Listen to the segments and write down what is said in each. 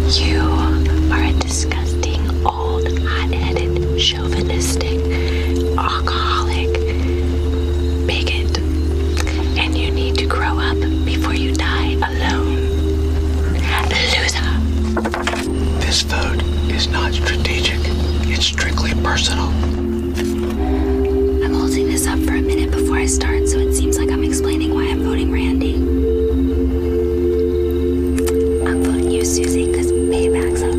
You are a disgusting, old, hot-headed, chauvinistic, alcoholic bigot. And you need to grow up before you die alone. Loser. This vote is not strategic. It's strictly personal. I'm holding this up for a minute before I start, so it seems like I'm explaining why I'm voting Randy. I'm voting you, Susie, because payback's up.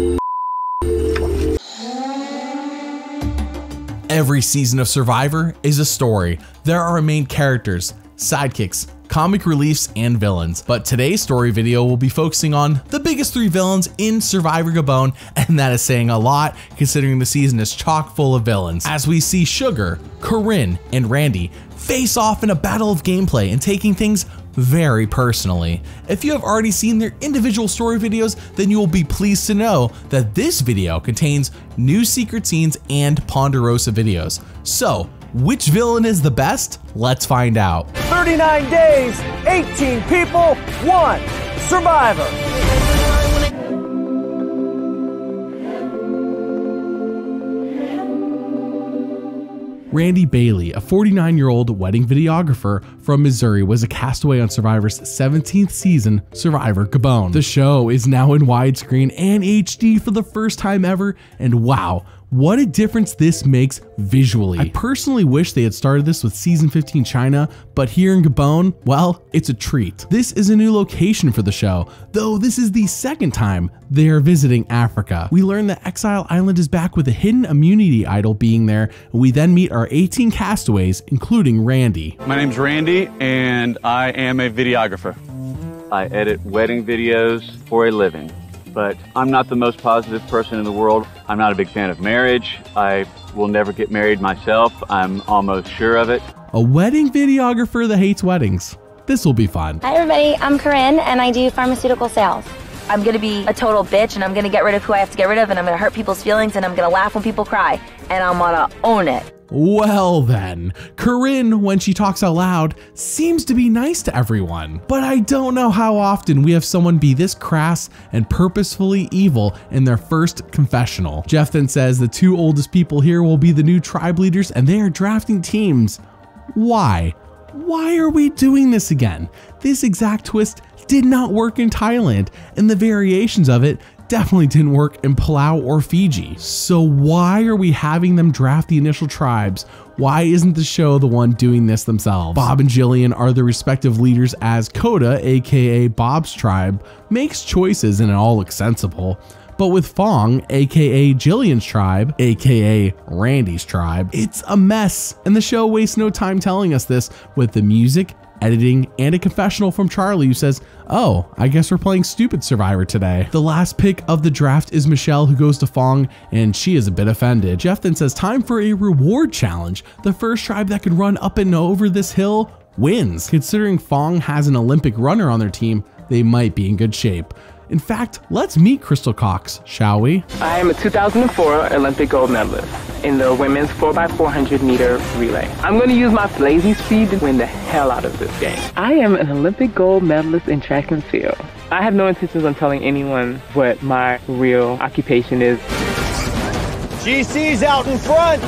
Every season of Survivor is a story. There are main characters, sidekicks, comic reliefs, and villains. But today's story video will be focusing on the biggest 3 villains in Survivor Gabon, and that is saying a lot considering the season is chock full of villains. As we see Sugar, Corinne, and Randy face off in a battle of gameplay and taking things very personally. If you have already seen their individual story videos, then you will be pleased to know that this video contains new secret scenes and Ponderosa videos. So, which villain is the best? Let's find out. 39 days, 18 people, 1 survivor. Randy Bailey, a 49-year-old wedding videographer from Missouri, was a castaway on Survivor's 17th season, Survivor Gabon. The show is now in widescreen and HD for the first time ever, and wow, what a difference this makes visually. I personally wish they had started this with season 15 China, but here in Gabon, well, it's a treat. This is a new location for the show, though this is the second time they are visiting Africa. We learn that Exile Island is back with a hidden immunity idol being there, and we then meet our 18 castaways, including Randy. My name's Randy, and I am a videographer. I edit wedding videos for a living. But I'm not the most positive person in the world. I'm not a big fan of marriage. I will never get married myself. I'm almost sure of it. A wedding videographer that hates weddings. This will be fun. Hi everybody, I'm Corinne and I do pharmaceutical sales. I'm gonna be a total bitch and I'm gonna get rid of who I have to get rid of and I'm gonna hurt people's feelings and I'm gonna laugh when people cry and I'm gonna own it. Well then, Corinne, when she talks out loud, seems to be nice to everyone. But I don't know how often we have someone be this crass and purposefully evil in their first confessional. Jeff then says the 2 oldest people here will be the new tribe leaders and they are drafting teams. Why? Why are we doing this again? This exact twist did not work in Thailand, and the variations of it definitely didn't work in Palau or Fiji. So why are we having them draft the initial tribes? Why isn't the show the one doing this themselves? Bob and Jillian are the respective leaders as Coda, aka Bob's tribe, makes choices and it all looks sensible. But with Fong, aka Jillian's tribe, aka Randy's tribe, it's a mess. And the show wastes no time telling us this with the music, editing, and a confessional from Charlie who says, "Oh, I guess we're playing stupid Survivor today." The last pick of the draft is Michelle, who goes to Fong, and she is a bit offended. Jeff then says time for a reward challenge. The first tribe that can run up and over this hill wins. Considering Fong has an Olympic runner on their team, they might be in good shape. In fact, let's meet Crystal Cox, shall we? I am a 2004 Olympic gold medalist in the women's 4x400 meter relay. I'm going to use my lazy speed to win the hell out of this game. I am an Olympic gold medalist in track and field. I have no intentions on telling anyone what my real occupation is. GC's out in front.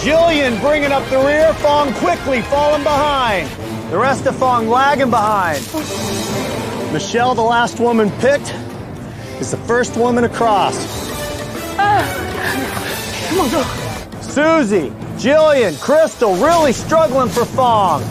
Jillian bringing up the rear. Fong quickly falling behind. The rest of Fong lagging behind. Michelle, the last woman picked, is the first woman across. Come on, go. Susie, Jillian, Crystal really struggling for Fong.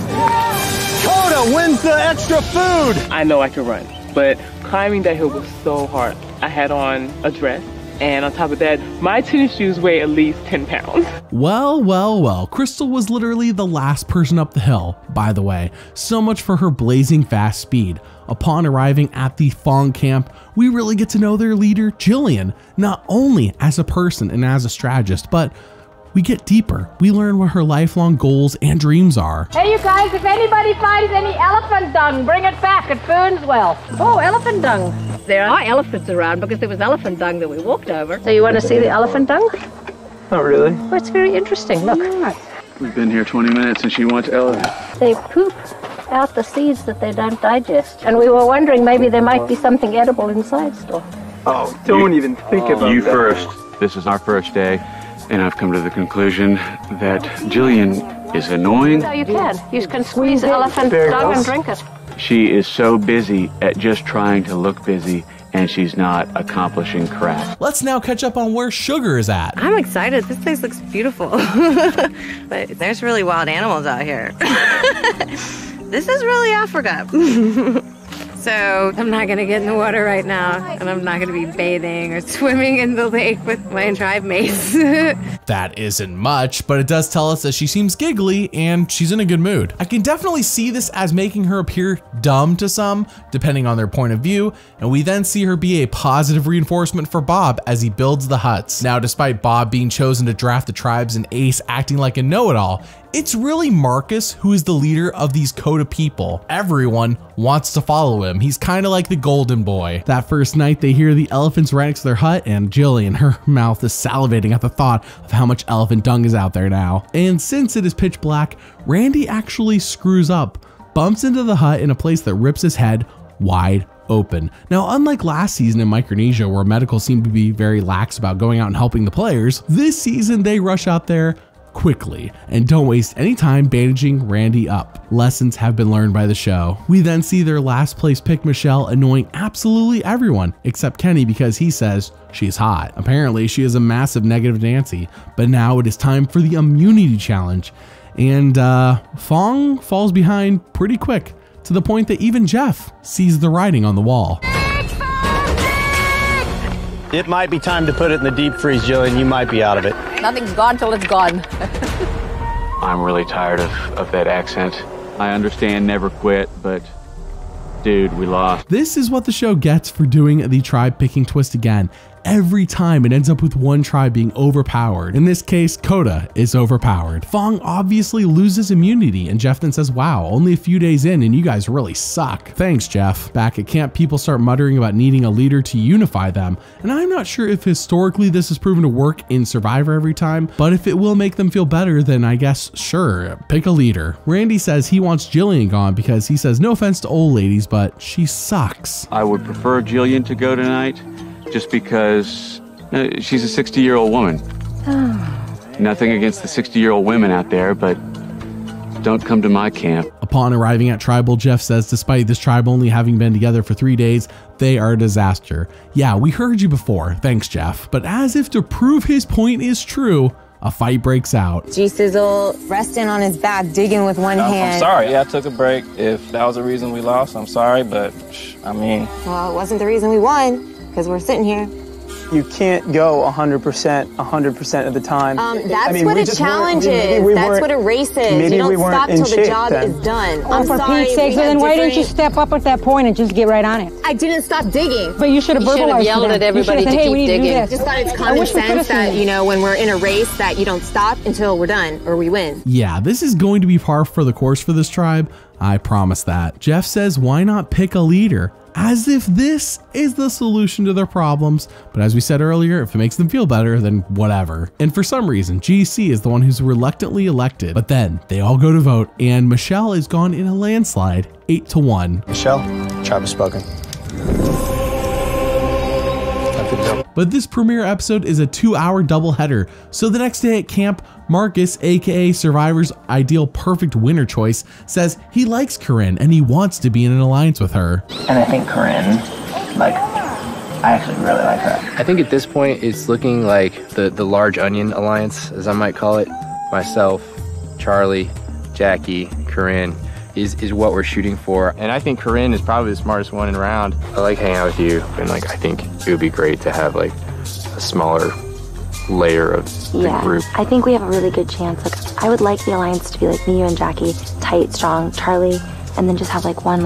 Coda wins the extra food. I know I can run, but climbing that hill was so hard. I had on a dress, and on top of that, my tennis shoes weigh at least 10 pounds. Well, Crystal was literally the last person up the hill, by the way. So much for her blazing fast speed. Upon arriving at the Fong camp, we really get to know their leader, Jillian, not only as a person and as a strategist, but we get deeper. We learn what her lifelong goals and dreams are. Hey, you guys, if anybody finds any elephant dung, bring it back. It burns well. Oh, elephant dung. There are elephants around because there was elephant dung that we walked over. So you want to see the elephant dung? Not really. Oh, it's very interesting. Look. We've been here 20 minutes and she wants elephant. They poop out the seeds that they don't digest. And we were wondering maybe there might be something edible inside still. Oh, don't even think about You that. first. This is our first day, and I've come to the conclusion that Jillian is annoying. No, you can. You can squeeze elephant There it dung goes. and drink it. She is so busy at just trying to look busy, and she's not accomplishing crap. Let's now catch up on where Sugar is at. I'm excited. This place looks beautiful. But there's really wild animals out here. This is really Africa. So I'm not gonna get in the water right now, and I'm not gonna be bathing or swimming in the lake with my tribe mates. That isn't much, but it does tell us that she seems giggly and she's in a good mood. I can definitely see this as making her appear dumb to some, depending on their point of view, and we then see her be a positive reinforcement for Bob as he builds the huts. Now, despite Bob being chosen to draft the tribes and Ace acting like a know-it-all, it's really Marcus who is the leader of these Coda people. Everyone wants to follow him. He's kind of like the golden boy. That first night, they hear the elephants right next to their hut, and Jillian, her mouth is salivating at the thought of how much elephant dung is out there now. And since it is pitch black, Randy actually screws up, bumps into the hut in a place that rips his head wide open. Now, unlike last season in Micronesia, where medical seemed to be very lax about going out and helping the players, this season they rush out there quickly and don't waste any time bandaging Randy up. Lessons have been learned by the show. We then see their last place pick Michelle annoying absolutely everyone except Kenny because he says she's hot. Apparently she is a massive negative Nancy, but now it is time for the immunity challenge, and Fong falls behind pretty quick to the point that even Jeff sees the writing on the wall. It might be time to put it in the deep freeze, Jillian. You might be out of it. Nothing's gone till it's gone. I'm really tired of that accent. I understand never quit, but dude, we lost. This is what the show gets for doing the tribe picking twist again. Every time it ends up with one tribe being overpowered. In this case, Coda is overpowered. Fong obviously loses immunity, and Jeff then says, wow, only a few days in and you guys really suck. Thanks, Jeff. Back at camp, people start muttering about needing a leader to unify them, and I'm not sure if historically this has proven to work in Survivor every time, but if it will make them feel better, then I guess sure, pick a leader. Randy says he wants Jillian gone because he says no offense to old ladies, but she sucks. I would prefer Jillian to go tonight, just because she's a 60-year-old woman. Nothing against the 60-year-old women out there, but don't come to my camp. Upon arriving at Tribal, Jeff says despite this tribe only having been together for 3 days, they are a disaster. Yeah, we heard you before, thanks Jeff. But as if to prove his point is true, a fight breaks out. G-Sizzle resting on his back, digging with one hand. I'm sorry, I took a break. If that was the reason we lost, I'm sorry, but I mean... Well, it wasn't the reason we won. Because we're sitting here. You can't go 100% of the time. That's what a challenge is. That's what a race is. You don't stop till the job is done. Oh, for Pete's sake, so then why didn't you step up at that point and just get right on it? I didn't stop digging. But you should have verbalized yelled at everybody to keep digging. Just thought it's common sense that, you know, when we're in a race that you don't stop until we're done or we win. Yeah, this is going to be par for the course for this tribe. I promise that. Jeff says, why not pick a leader? As if this is the solution to their problems. But as we said earlier, if it makes them feel better, then whatever. And for some reason, GC is the one who's reluctantly elected. But then they all go to vote and Michelle is gone in a landslide, 8-1. Michelle, tribe has spoken. But this premiere episode is a 2-hour doubleheader. So the next day at camp, Marcus, aka Survivor's ideal perfect winner choice, says he likes Corinne and he wants to be in an alliance with her. And I think Corinne, I actually really like her. I think at this point, it's looking like the large onion alliance, as I might call it. Myself, Charlie, Jackie, Corinne is what we're shooting for. And I think Corinne is probably the smartest one in round. I like hanging out with you, and I think it would be great to have a smaller layer of the group. I think we have a really good chance. I would like the alliance to be me, you, and Jackie, tight, strong, Charlie, and then just have one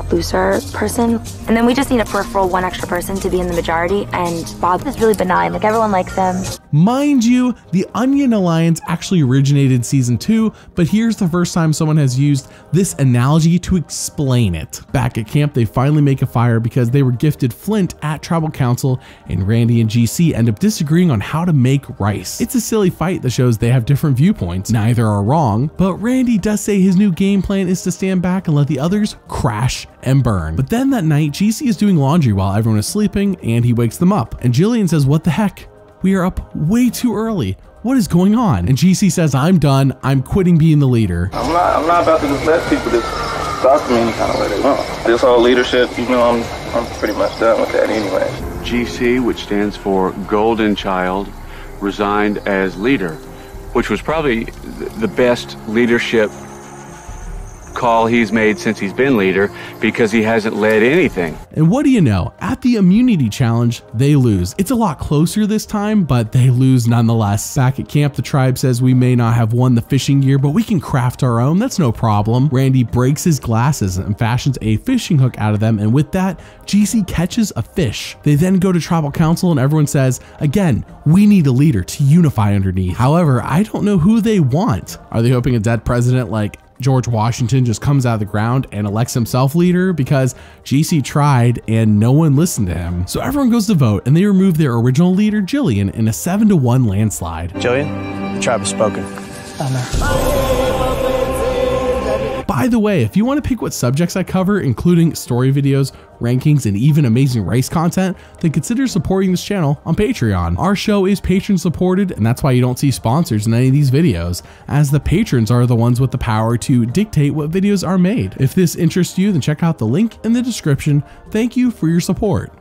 looser person. And then we just need a peripheral one extra person to be in the majority, and Bob is really benign. Everyone likes him. Mind you, the Onion Alliance actually originated in season 2, but here's the first time someone has used this analogy to explain it. Back at camp, they finally make a fire because they were gifted flint at tribal council, and Randy and GC end up disagreeing on how to make rice. It's a silly fight that shows they have different viewpoints. Neither are wrong, but Randy does say his new game plan is to stand back and let the others crash and burn. But then that night, GC is doing laundry while everyone is sleeping, and he wakes them up. And Jillian says, "What the heck? We are up way too early. What is going on?" And GC says, "I'm done. I'm quitting being the leader." I'm not about to just let people just talk to me any kind of way they want. This whole leadership, you know, I'm pretty much done with that anyway. GC, which stands for Golden Child, resigned as leader, which was probably the best leadership call he's made since he's been leader, because he hasn't led anything. And what do you know? At the immunity challenge, they lose. It's a lot closer this time, but they lose nonetheless. Back at camp, the tribe says we may not have won the fishing gear, but we can craft our own. That's no problem. Randy breaks his glasses and fashions a fishing hook out of them, and with that, GC catches a fish. They then go to tribal council and everyone says, again, we need a leader to unify underneath. However, I don't know who they want. Are they hoping a dead president like George Washington just comes out of the ground and elects himself leader? Because GC tried and no one listened to him. So everyone goes to vote and they remove their original leader, Jillian, in a 7-1 landslide. Jillian, the tribe has spoken. By the way, if you want to pick what subjects I cover, including story videos, rankings, and even amazing race content, then consider supporting this channel on Patreon. Our show is patron supported, and that's why you don't see sponsors in any of these videos, as the patrons are the ones with the power to dictate what videos are made. If this interests you, then check out the link in the description. Thank you for your support.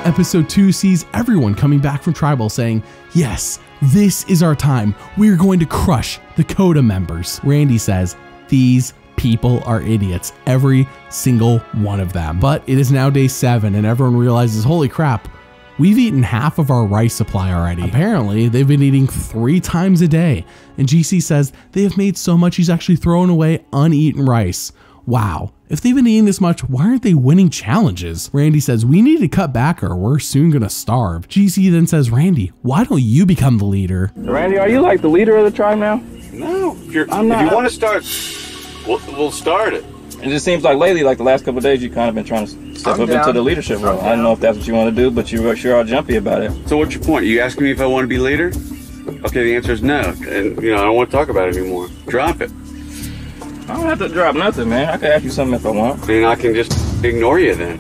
Episode 2 sees everyone coming back from tribal saying, yes, this is our time. We're going to crush the Coda members. Randy says, these people are idiots, every single one of them. But it is now day 7 and everyone realizes, holy crap, we've eaten half of our rice supply already. Apparently, they've been eating 3 times a day. And GC says they have made so much he's actually thrown away uneaten rice. Wow. If they've been eating this much, why aren't they winning challenges? Randy says, we need to cut back or we're soon gonna starve. GC then says, Randy, why don't you become the leader? Randy, are you like the leader of the tribe now? No, if you want to start, we'll start it. It just seems like lately, like the last couple of days, you've kind of been trying to step up into the leadership role. I don't know if that's what you want to do, but you sure are jumpy about it. So what's your point? Are you asking me if I want to be leader? Okay, the answer is no. And, I don't want to talk about it anymore. Drop it. I don't have to drop nothing, man. I can ask you something if I want. Then I can just ignore you then.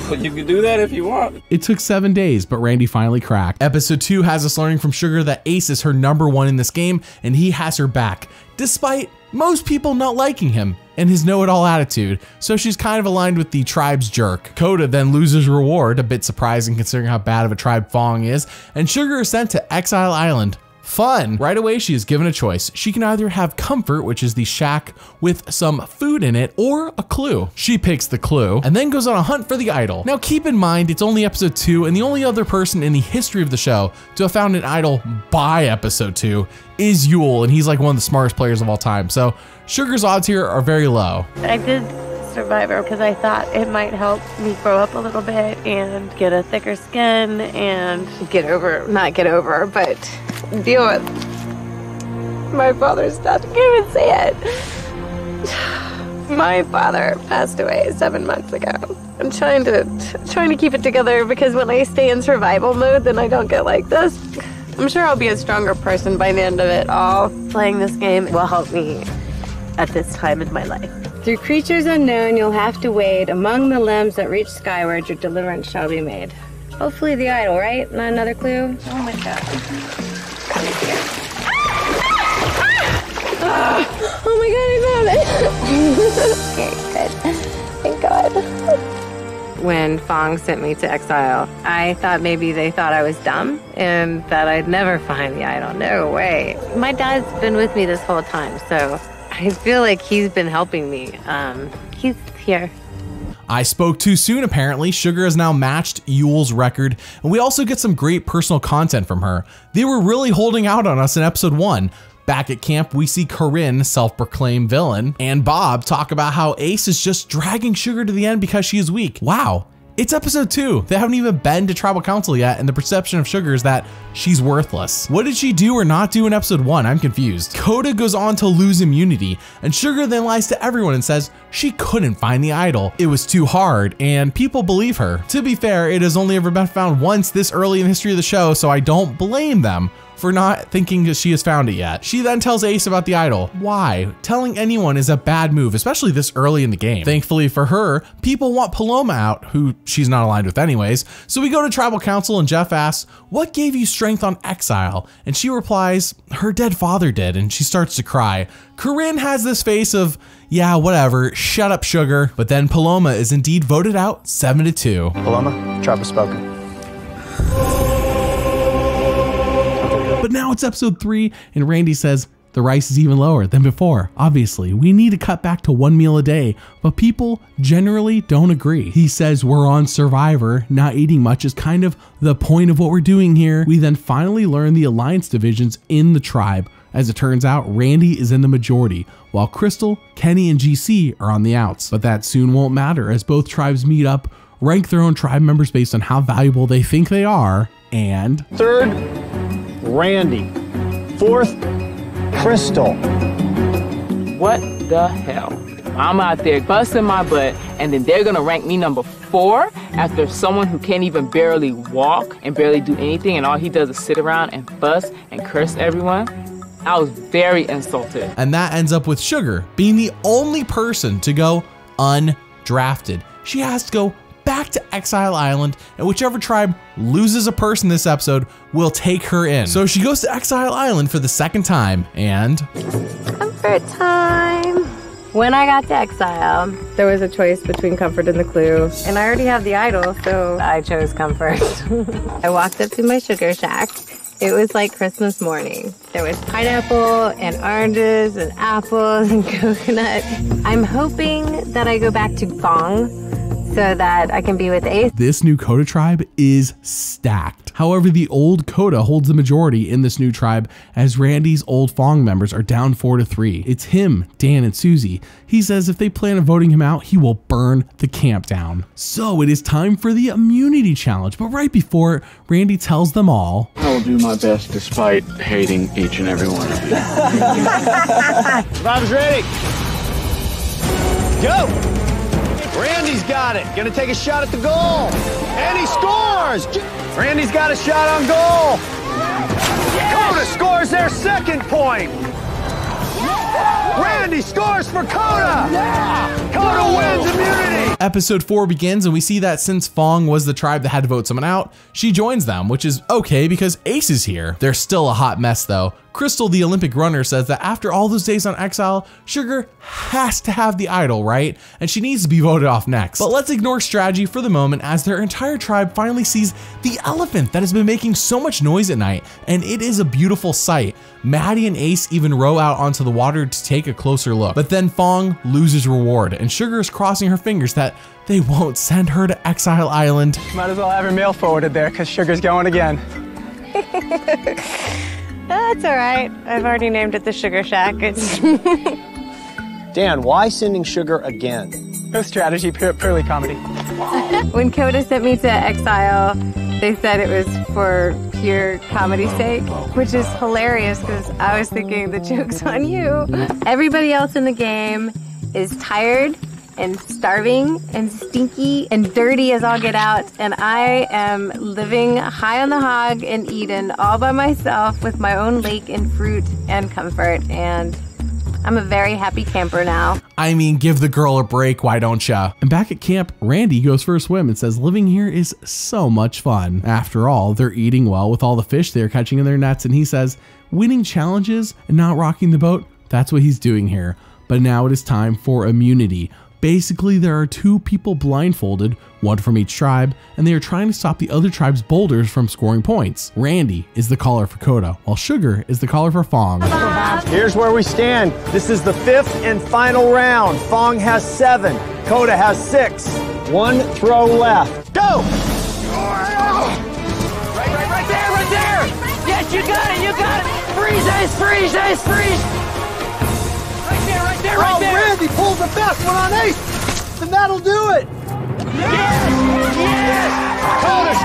Well, you can do that if you want. It took 7 days, but Randy finally cracked. Episode 2 has us learning from Sugar that Ace is her #1 in this game, and he has her back, despite most people not liking him and his know-it-all attitude, so she's kind of aligned with the tribe's jerk. Coda then loses reward, a bit surprising considering how bad of a tribe Fong is, and Sugar is sent to Exile Island. Fun! Right away, she is given a choice. She can either have Comfort, which is the shack with some food in it, or a clue. She picks the clue, and then goes on a hunt for the idol. Now keep in mind, it's only episode 2, and the only other person in the history of the show to have found an idol by episode 2 is Yule, and he's like one of the smartest players of all time. So Sugar's odds here are very low. I did Survivor because I thought it might help me grow up a little bit and get a thicker skin and not get over, but deal with my father's death. I can't even say it. My father passed away 7 months ago. I'm trying to keep it together because when I stay in survival mode, then I don't get like this. I'm sure I'll be a stronger person by the end of it all. Playing this game will help me at this time in my life. Through creatures unknown, you'll have to wade among the limbs that reach skyward. Your deliverance shall be made. Hopefully the idol, right? Not another clue? Oh my god. Oh my god, I found it! Okay, good. Thank god. When Fong sent me to exile, I thought maybe they thought I was dumb and that I'd never find the idol. No way. My dad's been with me this whole time, so I feel like he's been helping me. He's here. I spoke too soon, apparently. Sugar has now matched Yule's record, and we also get some great personal content from her. They were really holding out on us in episode 1. Back at camp, we see Corinne, self-proclaimed villain, and Bob talk about how Ace is just dragging Sugar to the end because she is weak. Wow, It's episode 2. They haven't even been to tribal council yet, and the perception of Sugar is that she's worthless. What did she do or not do in episode 1? I'm confused. Coda goes on to lose immunity, and Sugar then lies to everyone and says she couldn't find the idol. It was too hard, and people believe her. To be fair, it has only ever been found once this early in the history of the show, so I don't blame them for not thinking that she has found it yet. She then tells Ace about the idol. Why? Telling anyone is a bad move, especially this early in the game. Thankfully for her, people want Paloma out, who she's not aligned with anyways. So we go to tribal council and Jeff asks, what gave you strength on exile? And she replies, her dead father did, and she starts to cry. Corinne has this face of, yeah, whatever, shut up, Sugar. But then Paloma is indeed voted out 7-2. Paloma, tribe has spoken. But now it's episode 3, and Randy says the rice is even lower than before. Obviously, we need to cut back to 1 meal a day, but people generally don't agree. He says we're on Survivor, not eating much is kind of the point of what we're doing here. We then finally learn the alliance divisions in the tribe. As it turns out, Randy is in the majority, while Crystal, Kenny, and GC are on the outs. But that soon won't matter as both tribes meet up, rank their own tribe members based on how valuable they think they are, and... Third, Randy. Fourth, Crystal. What the hell? I'm out there busting my butt, and then they're gonna rank me number 4 after someone who can't even barely walk and barely do anything, and all he does is sit around and fuss and curse everyone. I was very insulted. And that ends up with Sugar being the only person to go undrafted. She has to go back to Exile Island, and whichever tribe loses a person this episode will take her in. So she goes to Exile Island for the second time, and... Comfort time. When I got to Exile, there was a choice between Comfort and the Clue, and I already have the idol, so I chose Comfort. I walked up to my sugar shack. It was like Christmas morning. There was pineapple and oranges and apples and coconut. I'm hoping that I go back to Fong so that I can be with Ace. This new Coda tribe is stacked. However, the old Coda holds the majority in this new tribe as Randy's old Fong members are down 4-3. It's him, Dan, and Susie. He says if they plan on voting him out, he will burn the camp down. So it is time for the immunity challenge. But right before, Randy tells them all, I will do my best despite hating each and every one of you. Survivor's ready. Go! Randy's got it. Gonna take a shot at the goal. And he scores! Randy's got a shot on goal. Coda scores their second point. Randy scores for Coda. Coda wins immunity. Episode 4 begins, and we see that since Fong was the tribe that had to vote someone out, she joins them, which is okay because Ace is here. They're still a hot mess though. Crystal, the Olympic runner, says that after all those days on exile, Sugar has to have the idol, right? And she needs to be voted off next. But let's ignore strategy for the moment as their entire tribe finally sees the elephant that has been making so much noise at night, and it is a beautiful sight. Maddie and Ace even row out onto the water to take a closer look. But then Fong loses reward, and Sugar is crossing her fingers that they won't send her to Exile Island. Might as well have her mail forwarded there, because Sugar's going again. That's all right. I've already named it the Sugar Shack. It's Dan, why sending Sugar again? No strategy, purely comedy. When Coda sent me to Exile, they said it was for pure comedy's sake, which is hilarious because I was thinking the joke's on you. Everybody else in the game is tired and starving and stinky and dirty as all get out, and I am living high on the hog in Eden all by myself with my own lake and fruit and comfort, and I'm a very happy camper now. I mean, give the girl a break, why don't ya? And back at camp, Randy goes for a swim and says living here is so much fun. After all, they're eating well with all the fish they're catching in their nets, and he says winning challenges and not rocking the boat, that's what he's doing here. But now it is time for immunity. Basically, there are 2 people blindfolded, one from each tribe, and they are trying to stop the other tribe's boulders from scoring points. Randy is the caller for Coda, while Sugar is the caller for Fong. Here's where we stand. This is the 5th and final round. Fong has 7. Coda has 6. 1 throw left. Go! Right there! Yes, you got it! Freeze, Ace, freeze, Ace, freeze! Right there! Randy pulls the best one on Ace, and that'll do it! Yes!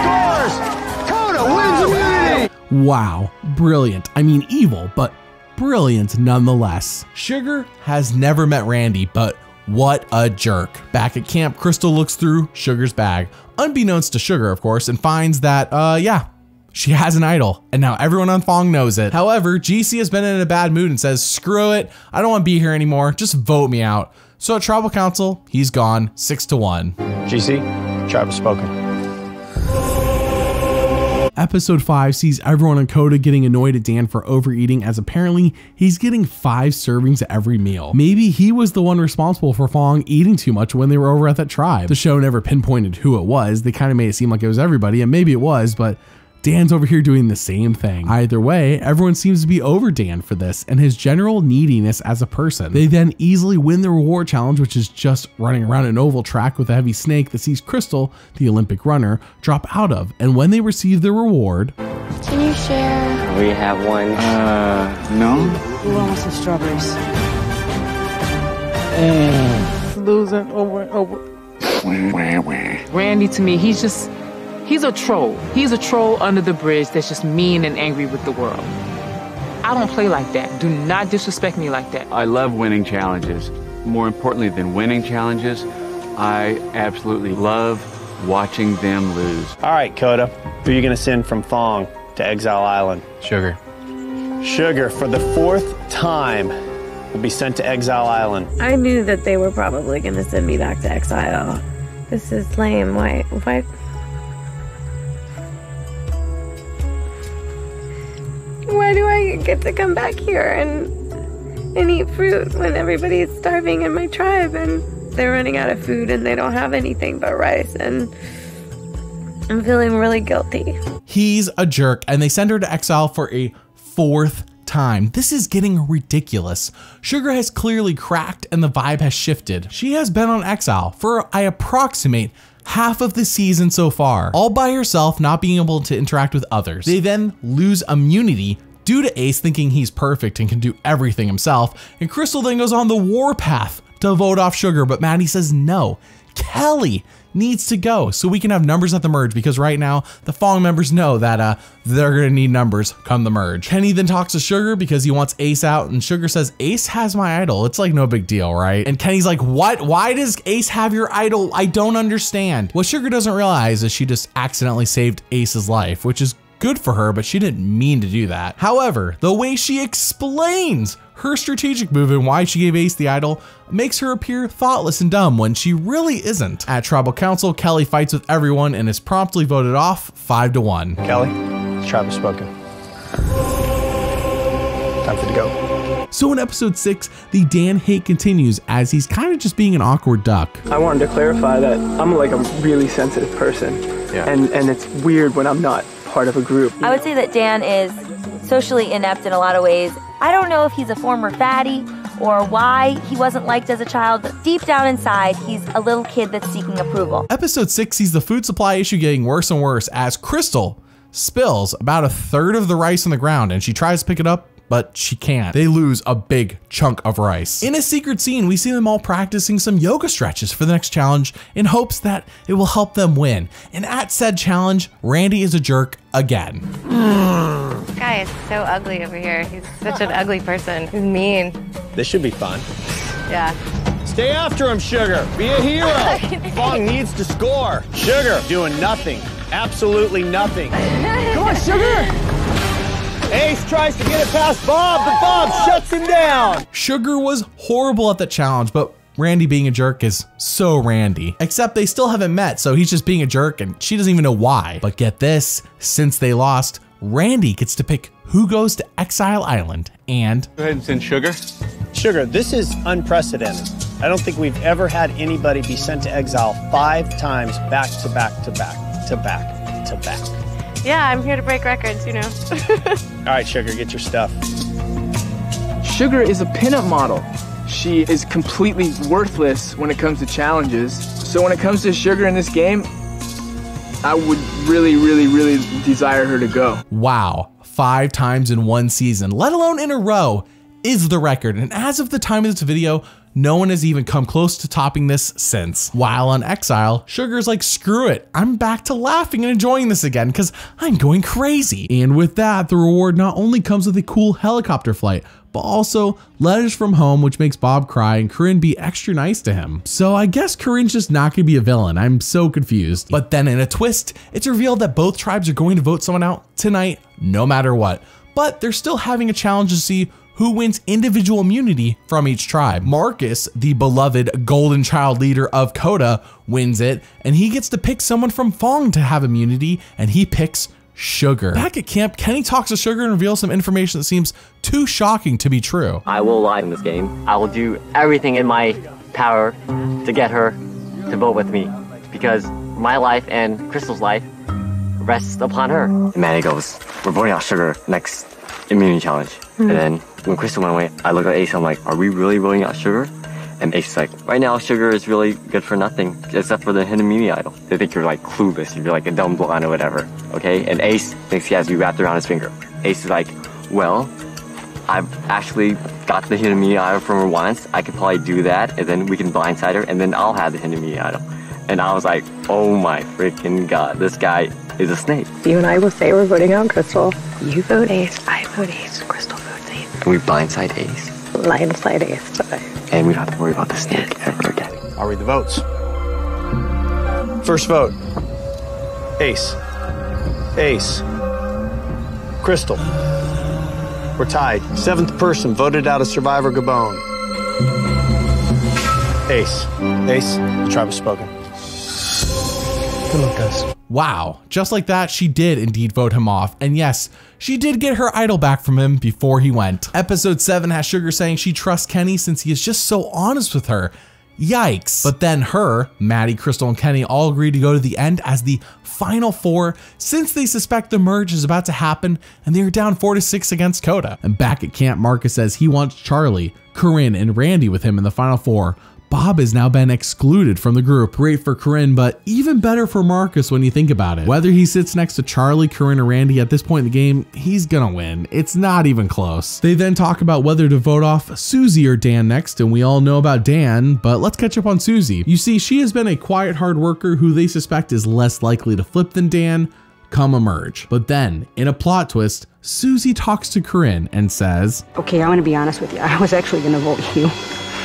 scores! Coda wins immunity! Wow, brilliant. I mean evil, but brilliant nonetheless. Sugar has never met Randy, but what a jerk. Back at camp, Crystal looks through Sugar's bag, unbeknownst to Sugar, of course, and finds that, yeah, she has an idol, and now everyone on Fong knows it. However, GC has been in a bad mood and says, screw it, I don't want to be here anymore, just vote me out. So at Tribal Council, he's gone 6-1. GC, tribe has spoken. Episode 5 sees everyone in Coda getting annoyed at Dan for overeating, as apparently he's getting 5 servings at every meal. Maybe he was the one responsible for Fong eating too much when they were over at that tribe. The show never pinpointed who it was. They kind of made it seem like it was everybody, and maybe it was, but Dan's over here doing the same thing. Either way, everyone seems to be over Dan for this and his general neediness as a person. They then easily win the reward challenge, which is just running around an oval track with a heavy snake that sees Crystal, the Olympic runner, drop out of. And when they receive the reward, Can you share? We have one. No? We want some strawberries. Losing over and over. Randy, to me, he's a troll. He's a troll under the bridge that's just mean and angry with the world. I don't play like that. Do not disrespect me like that. I love winning challenges. More importantly than winning challenges, I absolutely love watching them lose. All right, Coda, who are you going to send from Fong to Exile Island? Sugar. Sugar, for the 4th time, will be sent to Exile Island. I knew that they were probably going to send me back to exile. This is lame. Why? Why do I get to come back here and eat fruit when everybody's starving in my tribe and they're running out of food and they don't have anything but rice, and I'm feeling really guilty. he's a jerk, and they send her to exile for a 4th time. This is getting ridiculous. Sugar has clearly cracked and the vibe has shifted. She has been on exile for, I approximate, half of the season so far, all by herself, not being able to interact with others. They then lose immunity due to Ace thinking he's perfect and can do everything himself, and Crystal then goes on the warpath to vote off Sugar, but Maddie says no. Kelly needs to go so we can have numbers at the merge, because right now the Fong members know that they're gonna need numbers come the merge. Kenny then talks to Sugar because he wants Ace out, and Sugar says, Ace has my idol. It's like no big deal, right? And Kenny's like, what? Why does Ace have your idol? I don't understand. What Sugar doesn't realize is she just accidentally saved Ace's life, which is good for her, but she didn't mean to do that. However, the way she explains her strategic move and why she gave Ace the idol makes her appear thoughtless and dumb when she really isn't. At Tribal Council, Kelly fights with everyone and is promptly voted off 5-1. Kelly, tribe has spoken. Time for you to go. So in episode 6, the Dan hate continues as he's kind of just being an awkward duck. I wanted to clarify that I'm like a really sensitive person. Yeah. And it's weird when I'm not part of a group. I would say that Dan is socially inept in a lot of ways. I don't know if he's a former fatty or why he wasn't liked as a child, but deep down inside, he's a little kid that's seeking approval. Episode 6 sees the food supply issue getting worse and worse as Crystal spills about 1/3 of the rice on the ground, and she tries to pick it up, but she can't. They lose a big chunk of rice. In a secret scene, we see them all practicing some yoga stretches for the next challenge in hopes that it will help them win. And at said challenge, Randy is a jerk again. This guy is so ugly over here. He's such an ugly person. He's mean. This should be fun. Yeah. Stay after him, Sugar. Be a hero. Fong needs to score. Sugar doing nothing. Absolutely nothing. Come on, Sugar. Ace tries to get it past Bob, but Bob shuts him down. Sugar was horrible at that challenge, but Randy being a jerk is so Randy. Except they still haven't met, so he's just being a jerk and she doesn't even know why. But get this, since they lost, Randy gets to pick who goes to Exile Island and... Go ahead and send Sugar. Sugar, this is unprecedented. I don't think we've ever had anybody be sent to exile 5 times back to back to back to back to back. Yeah, I'm here to break records, you know. All right, Sugar, get your stuff. Sugar is a pinup model. She is completely worthless when it comes to challenges. So when it comes to Sugar in this game, I would really, really, really desire her to go. Wow, 5 times in one season, let alone in a row, is the record. And as of the time of this video, no one has even come close to topping this since. While on exile, Sugar's like, screw it, I'm back to laughing and enjoying this again because I'm going crazy. And with that, the reward not only comes with a cool helicopter flight, but also letters from home, which makes Bob cry and Corinne be extra nice to him. So I guess Corinne's just not gonna be a villain. I'm so confused. But then in a twist, it's revealed that both tribes are going to vote someone out tonight, no matter what. But they're still having a challenge to see who wins individual immunity from each tribe. Marcus, the beloved golden child leader of Coda, wins it, and he gets to pick someone from Fong to have immunity, and he picks Sugar. Back at camp, Kenny talks to Sugar and reveals some information that seems too shocking to be true. I will lie in this game. I will do everything in my power to get her to vote with me, because my life and Crystal's life rests upon her. And Manny goes, we're voting out Sugar next immunity challenge. And then when Crystal went away, I look at Ace, I'm like, are we really voting out Sugar? And Ace is like, right now Sugar is really good for nothing except for the hidden immunity idol. They think you're like clueless, you're like a dumb blonde or whatever, okay? And Ace thinks he has to be wrapped around his finger. Ace is like, well, I've actually got the hidden immunity idol from her once. I could probably do that, and then we can blindside her, and then I'll have the hidden immunity idol. And I was like, oh my freaking God, this guy is a snake. You and I will say we're voting out Crystal. You vote Ace, I vote Ace, Crystal votes Ace. And we blindside Ace. Blindside Ace. And we don't have to worry about the snake ever again. I'll read the votes. First vote, Ace. Ace. Crystal. We're tied. Seventh person voted out of Survivor Gabon. Ace. Ace, the tribe has spoken. Good luck, guys. Wow, just like that, she did indeed vote him off. And yes, she did get her idol back from him before he went. Episode 7 has Sugar saying she trusts Kenny since he is just so honest with her. Yikes. But then her, Maddie, Crystal, and Kenny all agree to go to the end as the final 4 since they suspect the merge is about to happen and they are down 4-6 against Coda. And back at camp, Marcus says he wants Charlie, Corinne, and Randy with him in the final 4. Bob has now been excluded from the group. Great for Corinne, but even better for Marcus when you think about it. Whether he sits next to Charlie, Corinne, or Randy at this point in the game, he's gonna win. It's not even close. They then talk about whether to vote off Susie or Dan next, and we all know about Dan, but let's catch up on Susie. You see, she has been a quiet hard worker who they suspect is less likely to flip than Dan come a merge. But then, in a plot twist, Susie talks to Corinne and says, okay, I'm gonna be honest with you. I was actually gonna vote you.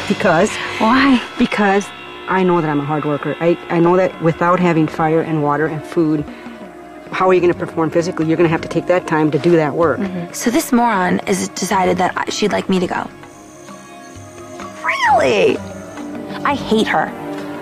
Because? Why? Because I know that I'm a hard worker. I know that without having fire and water and food, how are you going to perform physically? You're going to have to take that time to do that work. So this moron has decided that she'd like me to go. Really? I hate her.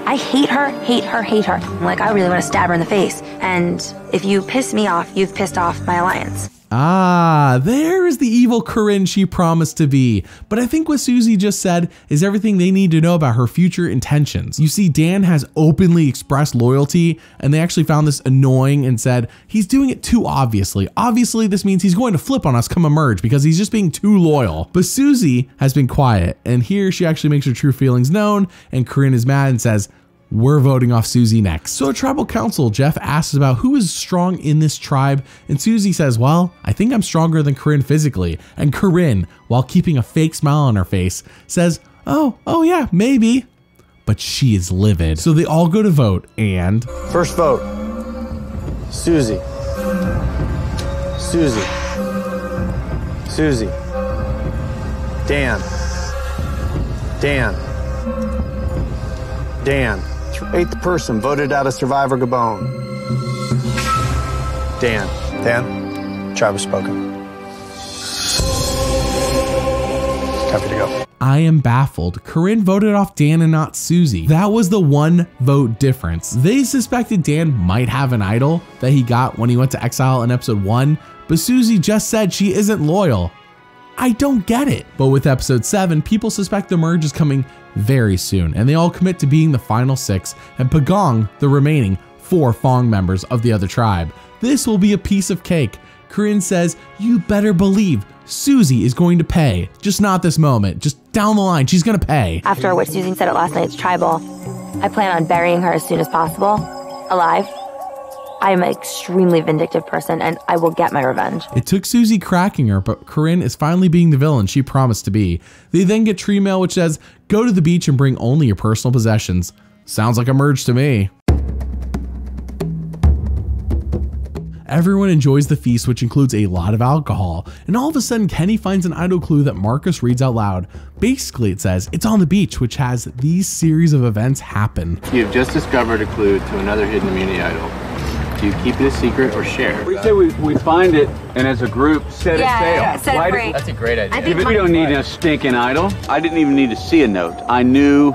I hate her, hate her, hate her. Like, I really want to stab her in the face. And if you piss me off, you've pissed off my alliance. Ah, there is the evil Corinne she promised to be. But I think what Susie just said is everything they need to know about her future intentions. You see, Dan has openly expressed loyalty, and they actually found this annoying and said he's doing it too obviously. Obviously, this means he's going to flip on us come a merge because he's just being too loyal. But Susie has been quiet, and here she actually makes her true feelings known, and Corinne is mad and says, we're voting off Susie next. So at tribal council, Jeff asks about who is strong in this tribe, and Susie says, well, I think I'm stronger than Corinne physically. And Corinne, while keeping a fake smile on her face, says, oh yeah, maybe. But she is livid. So they all go to vote, and first vote, Susie. Susie. Susie. Dan. Dan. Dan. 8th person voted out of Survivor Gabon. Dan. Dan, tribe has spoken. Happy to go. I am baffled. Corinne voted off Dan and not Susie. That was the one vote difference. They suspected Dan might have an idol that he got when he went to exile in episode 1, but Susie just said she isn't loyal. I don't get it. But with episode 7, people suspect the merge is coming very soon, and they all commit to being the final 6 and Pagong the remaining 4 Fong members of the other tribe. This will be a piece of cake. Corinne says, you better believe Susie is going to pay. Just not this moment, just down the line, she's gonna pay. After what Susan said at last night's tribal, I plan on burying her as soon as possible, alive. I'm an extremely vindictive person and I will get my revenge. It took Susie cracking her, but Corinne is finally being the villain she promised to be. They then get tree mail which says, go to the beach and bring only your personal possessions. Sounds like a merge to me. Everyone enjoys the feast, which includes a lot of alcohol, and all of a sudden Kenny finds an idol clue that Marcus reads out loud. Basically it says, it's on the beach, which has these series of events happen. You have just discovered a clue to another hidden immunity idol. Do you keep it a secret or share? We say we find it and as a group set it sail. Yeah, set it free. That's a great idea. We don't need a stinking idol. I didn't even need to see a note. I knew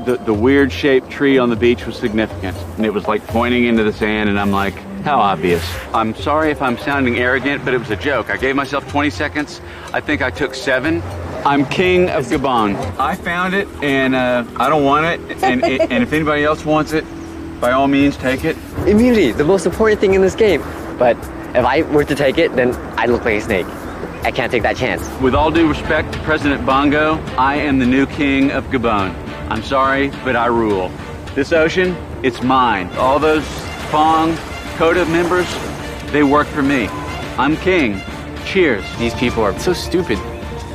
the weird shaped tree on the beach was significant, and it was like pointing into the sand, and I'm like, how obvious. I'm sorry if I'm sounding arrogant, but it was a joke. I gave myself 20 seconds. I think I took 7. I'm king of Gabon. I found it, and I don't want it, and if anybody else wants it, by all means, take it. Immunity, the most important thing in this game. But if I were to take it, then I'd look like a snake. I can't take that chance. With all due respect to President Bongo, I am the new king of Gabon. I'm sorry, but I rule. This ocean, it's mine. All those Fong, Coda members, they work for me. I'm king. Cheers. These people are so stupid.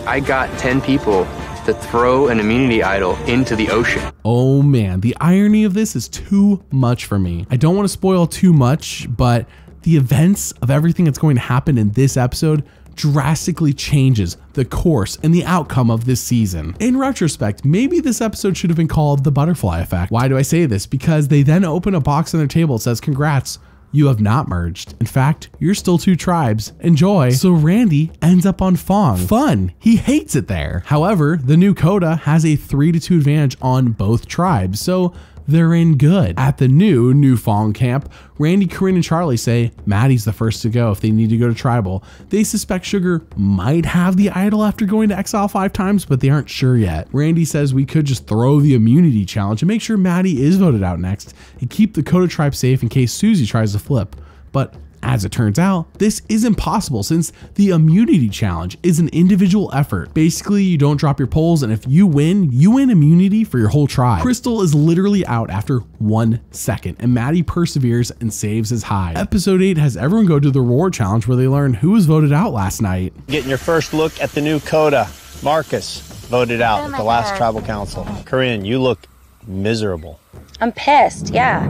I got 10 people to throw an immunity idol into the ocean. Oh man, the irony of this is too much for me. I don't want to spoil too much, but the events of everything that's going to happen in this episode drastically changes the course and the outcome of this season. In retrospect, maybe this episode should have been called The Butterfly Effect. Why do I say this? Because they then open a box on their table that says, congrats, you have not merged. In fact, you're still 2 tribes. Enjoy. So Randy ends up on Fong. Fun. He hates it there. However, the new Coda has a 3-2 advantage on both tribes, so they're in good. At the new Fong camp, Randy, Corinne, and Charlie say Maddie's the first to go if they need to go to tribal. They suspect Sugar might have the idol after going to exile 5 times, but they aren't sure yet. Randy says we could just throw the immunity challenge and make sure Maddie is voted out next and keep the Coda tribe safe in case Susie tries to flip. But as it turns out, this isn't possible since the immunity challenge is an individual effort. Basically, you don't drop your polls, and if you win immunity for your whole tribe. Crystal is literally out after 1 second, and Maddie perseveres and saves his hide. Episode 8 has everyone go to the reward challenge where they learn who was voted out last night. Getting your first look at the new Coda. Marcus voted out at the last tribal council. Corinne, you look miserable. I'm pissed, yeah.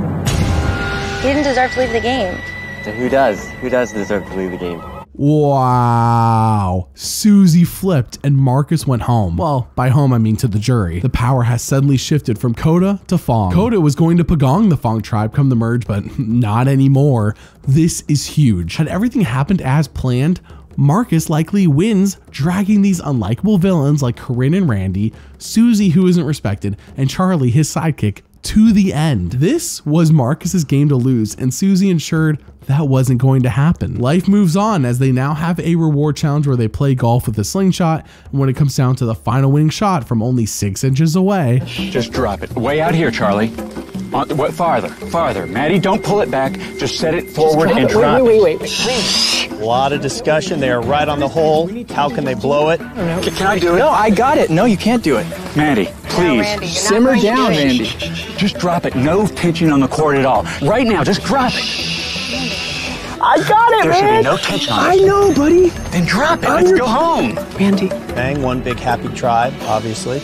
He didn't deserve to leave the game. Then who does? Who does deserve to leave the game? Wow. Susie flipped and Marcus went home. Well, by home I mean to the jury. The power has suddenly shifted from Coda to Fong. Coda was going to pagong the Fong tribe come the merge, but not anymore. This is huge. Had everything happened as planned, Marcus likely wins, dragging these unlikable villains like Corinne and Randy, Susie who isn't respected, and Charlie, his sidekick, to the end. This was Marcus's game to lose, and Susie ensured that wasn't going to happen. Life moves on as they now have a reward challenge where they play golf with a slingshot, and when it comes down to the final winning shot from only 6 inches away. Just drop it. Way out here, Charlie. What farther. Maddie, don't pull it back. Just set it forward and drop it. Wait. A lot of discussion. They are right on the hole. How can they blow it? Can I do it? No, I got it. No, you can't do it. Maddie, please. Randy, you're not Simmer going to down, do it. Randy. Just drop it. No tension on the court at all. Right now, just drop it. I got it, There man. should be no tension on I it. know, buddy. Then drop it. Let's go home. Randy. Bang, one big happy tribe, obviously.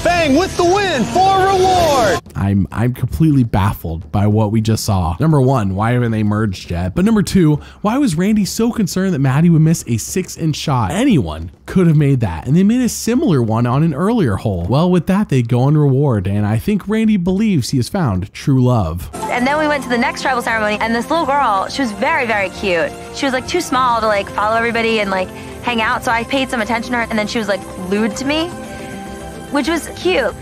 Bang with the win for reward. I'm completely baffled by what we just saw. Number 1, why haven't they merged yet? But number 2, why was Randy so concerned that Maddie would miss a 6-inch shot? Anyone could have made that, and they made a similar one on an earlier hole. Well, with that, they go on reward, and I think Randy believes he has found true love. And then we went to the next tribal ceremony, and this little girl, she was very, very cute. She was like too small to like follow everybody and like hang out, so I paid some attention to her, and then she was like lewd to me, which was cute.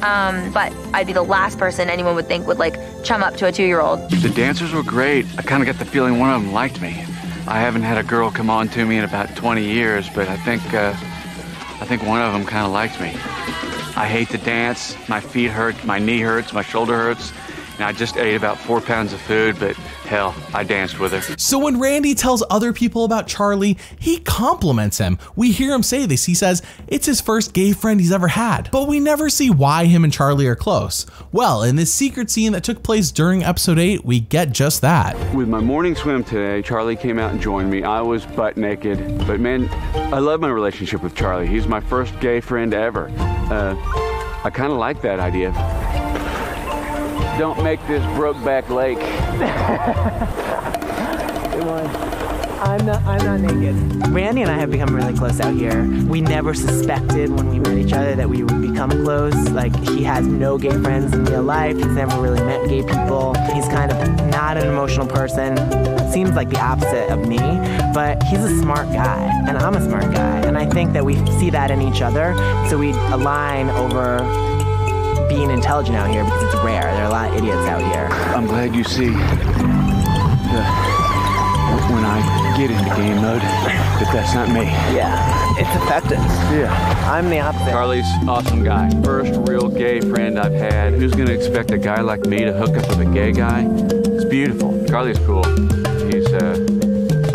But I'd be the last person anyone would think would like chum up to a 2-year-old. The dancers were great. I kind of got the feeling one of them liked me. I haven't had a girl come on to me in about 20 years, but I think one of them kind of liked me. I hate to dance. My feet hurt, my knee hurts, my shoulder hurts, I just ate about 4 pounds of food, but hell, I danced with her. So when Randy tells other people about Charlie, he compliments him. We hear him say this. He says it's his first gay friend he's ever had, but we never see why him and Charlie are close. Well, in this secret scene that took place during episode 8, we get just that. With my morning swim today, Charlie came out and joined me. I was butt naked, but man, I love my relationship with Charlie. He's my first gay friend ever. I kind of like that idea. Don't make this Brokeback Lake. Come on. I'm not naked. Randy and I have become really close out here. We never suspected when we met each other that we would become close. Like, he has no gay friends in real life. He's never really met gay people. He's kind of not an emotional person. Seems like the opposite of me, but he's a smart guy, and I'm a smart guy. And I think that we see that in each other, so we align over being intelligent out here because it's rare. There are a lot of idiots out here. I'm glad you see when I get into game mode that's not me. Yeah, it's effective. Yeah. I'm the opposite. Charlie's awesome guy. First real gay friend I've had. Who's gonna expect a guy like me to hook up with a gay guy? It's beautiful. Charlie's cool. He's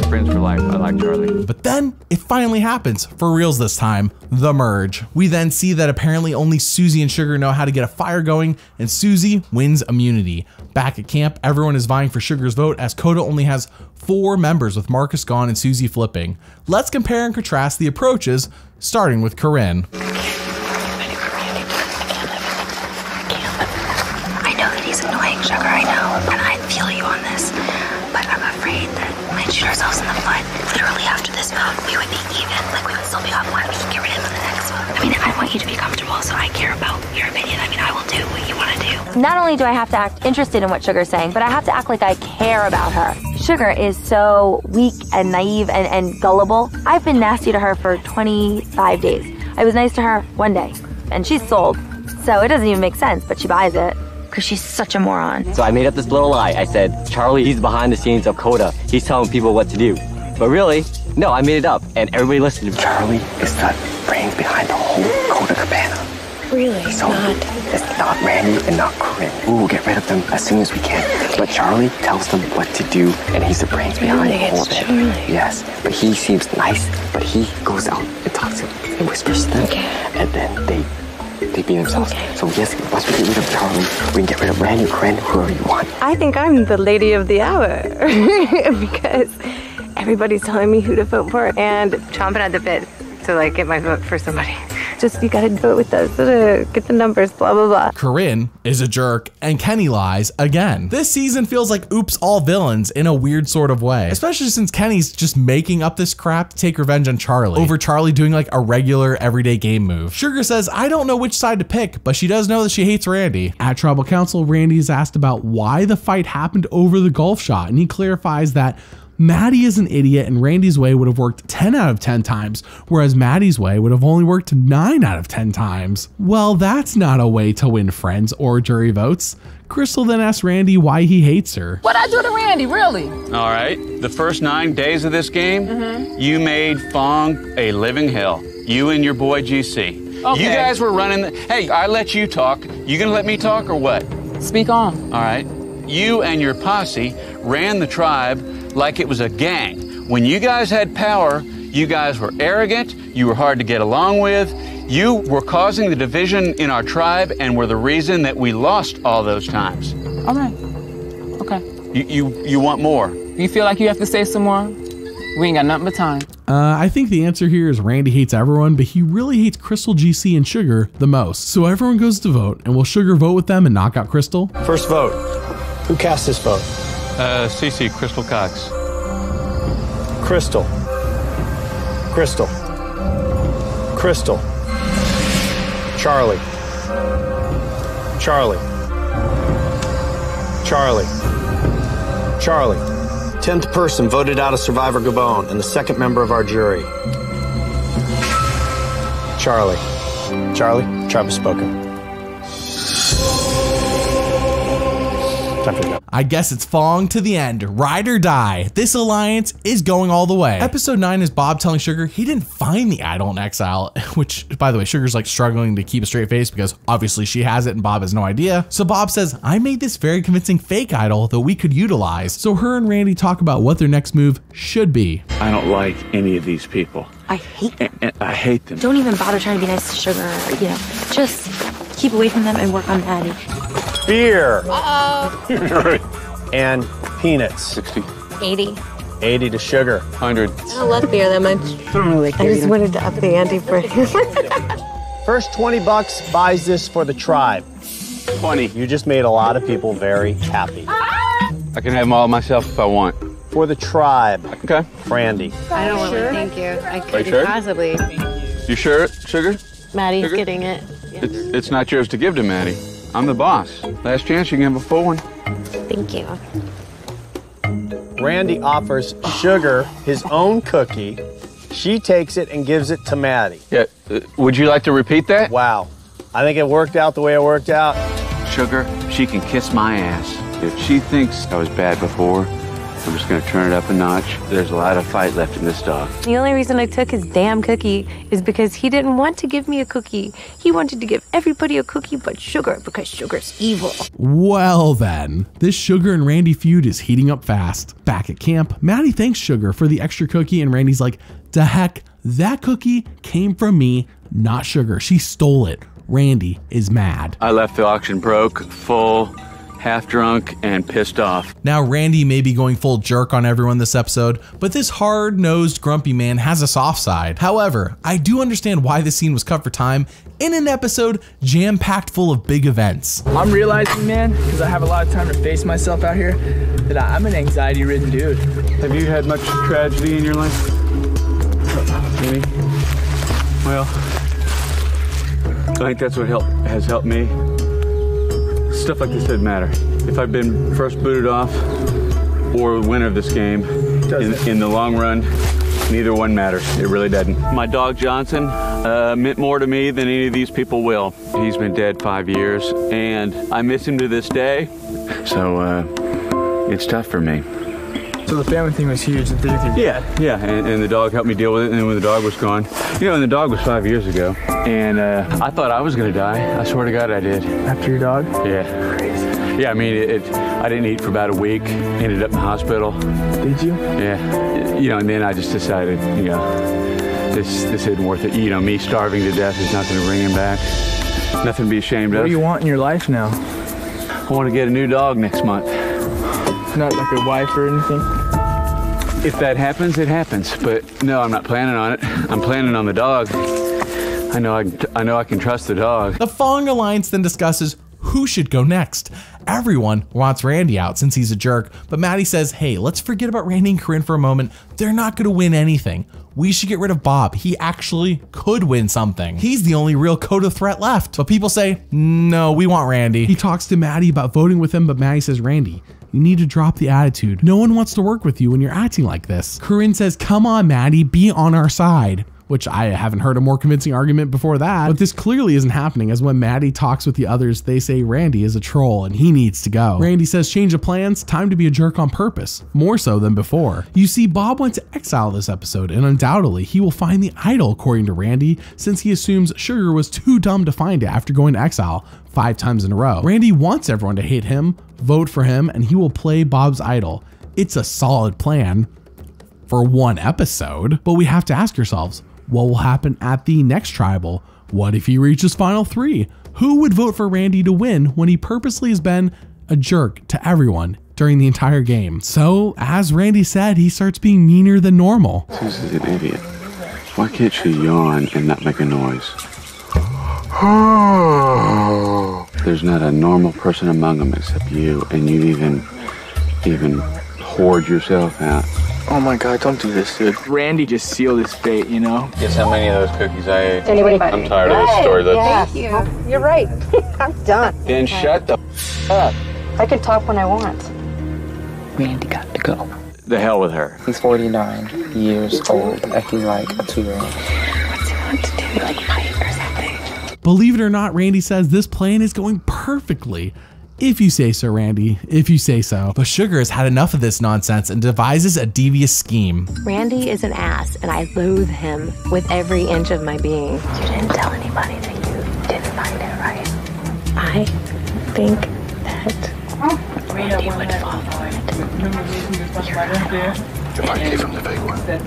friends for life. I like Charlie. But then it finally happens, for reals this time, the merge. We then see that apparently only Susie and Sugar know how to get a fire going, and Susie wins immunity. Back at camp, everyone is vying for Sugar's vote as Coda only has 4 members with Marcus gone and Susie flipping. Let's compare and contrast the approaches, starting with Corinne. I know that he's annoying, Sugar, I know, and I feel you on this, but I'm afraid that we might shoot ourselves in the foot. Literally after this vote, we would be even, like we would still be on one, we can get rid of him in the next vote. I mean, I want you to be comfortable, so I care about your opinion. I mean, I will do what you want to do. Not only do I have to act interested in what Sugar's saying, but I have to act like I care about her. Sugar is so weak and naive and gullible. I've been nasty to her for 25 days. I was nice to her one day, and she's sold. So it doesn't even make sense, but she buys it. Because she's such a moron. So I made up this little lie. I said, Charlie, he's behind the scenes of Coda. He's telling people what to do. But really, no, I made it up, and everybody listened to me. Charlie is the brains behind the whole Coda Cabana. Really? So it's not Randy and not Corinne. We will get rid of them as soon as we can. But Charlie tells them what to do, and he's the brains behind all of it. Yes, but he seems nice, but he goes out and talks to them and whispers to them, and then they beat themselves. So yes, once we get rid of Charlie, we can get rid of Randy, Corinne, whoever you want. I think I'm the lady of the hour because everybody's telling me who to vote for and chomping at the bit to like get my vote for somebody. Just you gotta vote with us, get the numbers, blah blah blah. Corinne is a jerk and Kenny lies again. This season feels like Oops All Villains in a weird sort of way, especially since Kenny's just making up this crap to take revenge on Charlie over Charlie doing like a regular everyday game move. Sugar says, I don't know which side to pick, but she does know that she hates Randy. At Tribal Council, Randy is asked about why the fight happened over the golf shot, and he clarifies that Maddie is an idiot and Randy's way would have worked 10 out of 10 times, whereas Maddie's way would have only worked 9 out of 10 times. Well, that's not a way to win friends or jury votes. Crystal then asks Randy why he hates her. What'd I do to Randy, really? All right, the first 9 days of this game, you made Fong a living hell. You and your boy GC. Okay. You guys were running hey, I let you talk. You gonna let me talk or what? Speak on. All right. You and your posse ran the tribe like it was a gang. When you guys had power, you guys were arrogant, you were hard to get along with, you were causing the division in our tribe and were the reason that we lost all those times. All right. Okay. You want more? You feel like you have to say some more? We ain't got nothing but time. I think the answer here is Randy hates everyone, but he really hates Crystal, GC, and Sugar the most. So everyone goes to vote, and will Sugar vote with them and knock out Crystal? First vote. Who cast this vote? CC, Crystal Cox. Crystal. Crystal. Crystal. Charlie. Charlie. Charlie. Charlie. 10th person voted out of Survivor Gabon and the 2nd member of our jury. Charlie. Charlie, tribe has spoken. I guess it's Fong to the end, ride or die. This alliance is going all the way. Episode 9 is Bob telling Sugar he didn't find the idol in exile, which, by the way, Sugar's like struggling to keep a straight face because obviously she has it and Bob has no idea. So Bob says, I made this very convincing fake idol that we could utilize. So her and Randy talk about what their next move should be. I don't like any of these people. I hate them. And I hate them. Don't even bother trying to be nice to Sugar. You know, just keep away from them and work on Maddie. Beer. Uh-oh. And peanuts. 60. 80. 80 to Sugar. 100. I don't love beer that much. I just wanted to up the ante for him. First $20 buys this for the tribe. 20. You just made a lot of people very happy. I can have them all myself if I want. For the tribe. Okay. Randy. I don't want to thank you. I couldn't sure? possibly. You sure, Sugar? Maddie's Sugar? getting it. It's not yours to give to Maddie. I'm the boss. Last chance, you can have a full one. Thank you. Randy offers Sugar his own cookie. She takes it and gives it to Maddie. Yeah. Would you like to repeat that? Wow. I think it worked out the way it worked out. Sugar, she can kiss my ass. If she thinks I was bad before, I'm just going to turn it up a notch. There's a lot of fight left in this dog. The only reason I took his damn cookie is because he didn't want to give me a cookie. He wanted to give everybody a cookie but Sugar because Sugar's evil. Well then, this Sugar and Randy feud is heating up fast. Back at camp, Maddie thanks Sugar for the extra cookie and Randy's like, the heck, that cookie came from me, not Sugar. She stole it. Randy is mad. I left the auction broke, full, half drunk, and pissed off. Now Randy may be going full jerk on everyone this episode, but this hard-nosed grumpy man has a soft side. However, I do understand why this scene was cut for time in an episode jam-packed full of big events. I'm realizing, man, because I have a lot of time to face myself out here, that I'm an anxiety-ridden dude. Have you had much tragedy in your life? Any? Well, I think that's what has helped me. Stuff like this doesn't matter. If I've been first booted off or winner of this game, in the long run, neither one matters. It really doesn't. My dog Johnson meant more to me than any of these people will. He's been dead 5 years, and I miss him to this day. So it's tough for me. So the family thing was huge. Yeah, and the dog helped me deal with it, and then when the dog was gone, you know, and the dog was 5 years ago, and I thought I was gonna die. I swear to God I did. After your dog? Yeah. Crazy. Yeah, I mean, I didn't eat for about a week, ended up in the hospital. Did you? Yeah, you know, and then I just decided, you know, this isn't worth it. You know, me starving to death is not gonna bring him back. Nothing to be ashamed of. What do you want in your life now? I want to get a new dog next month. Not like a wife or anything? If that happens, it happens. But no, I'm not planning on it. I'm planning on the dog. I know I can trust the dog. The Fong Alliance then discusses who should go next. Everyone wants Randy out since he's a jerk, but Maddie says, hey, let's forget about Randy and Corinne for a moment. They're not gonna win anything. We should get rid of Bob. He actually could win something. He's the only real code of threat left. But people say, no, we want Randy. He talks to Maddie about voting with him, but Maddie says, Randy, you need to drop the attitude. No one wants to work with you when you're acting like this. Corinne says, come on, Maddie, be on our side. Which I haven't heard a more convincing argument before that. But this clearly isn't happening, as when Maddie talks with the others, they say Randy is a troll and he needs to go. Randy says change of plans, time to be a jerk on purpose, more so than before. You see, Bob went to exile this episode, and undoubtedly he will find the idol, according to Randy, since he assumes Sugar was too dumb to find it after going to exile 5 times in a row. Randy wants everyone to hate him, vote for him, and he will play Bob's idol. It's a solid plan for one episode, but we have to ask ourselves, what will happen at the next tribal? What if he reaches final 3? Who would vote for Randy to win when he purposely has been a jerk to everyone during the entire game? So, as Randy said, he starts being meaner than normal. Susie's an idiot. Why can't she yawn and not make a noise? There's not a normal person among them except you, and you even hoard yourself out. Oh my God, don't do this, dude. Randy just sealed his fate, you know? Guess how many of those cookies I ate? Anybody? I'm tired of this story. Thank you. You're right. I'm done. Then shut the up. I can talk when I want. Randy got to go. The hell with her. He's 49 years old, acting like a 2-year-old. What's he want to do? Like fight or something? Believe it or not, Randy says this plan is going perfectly. If you say so, Randy, if you say so. But Sugar has had enough of this nonsense and devises a devious scheme. Randy is an ass, and I loathe him with every inch of my being. You didn't tell anybody that you didn't find it, right? I think that Randy would fall for it. You're right. If I gave him the big one. It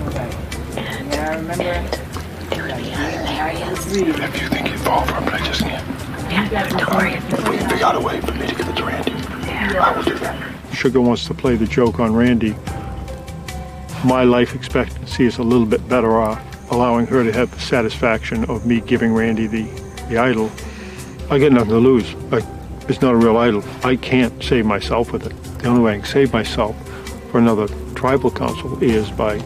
would be hilarious. If you think he'd fall for him, but I just can't. Yeah, don't worry. If we can figure out a way for me to give it to Randy, I will do that. Sugar wants to play the joke on Randy. My life expectancy is a little bit better off allowing her to have the satisfaction of me giving Randy the idol. I get nothing to lose. It's not a real idol. I can't save myself with it. The only way I can save myself for another tribal council is by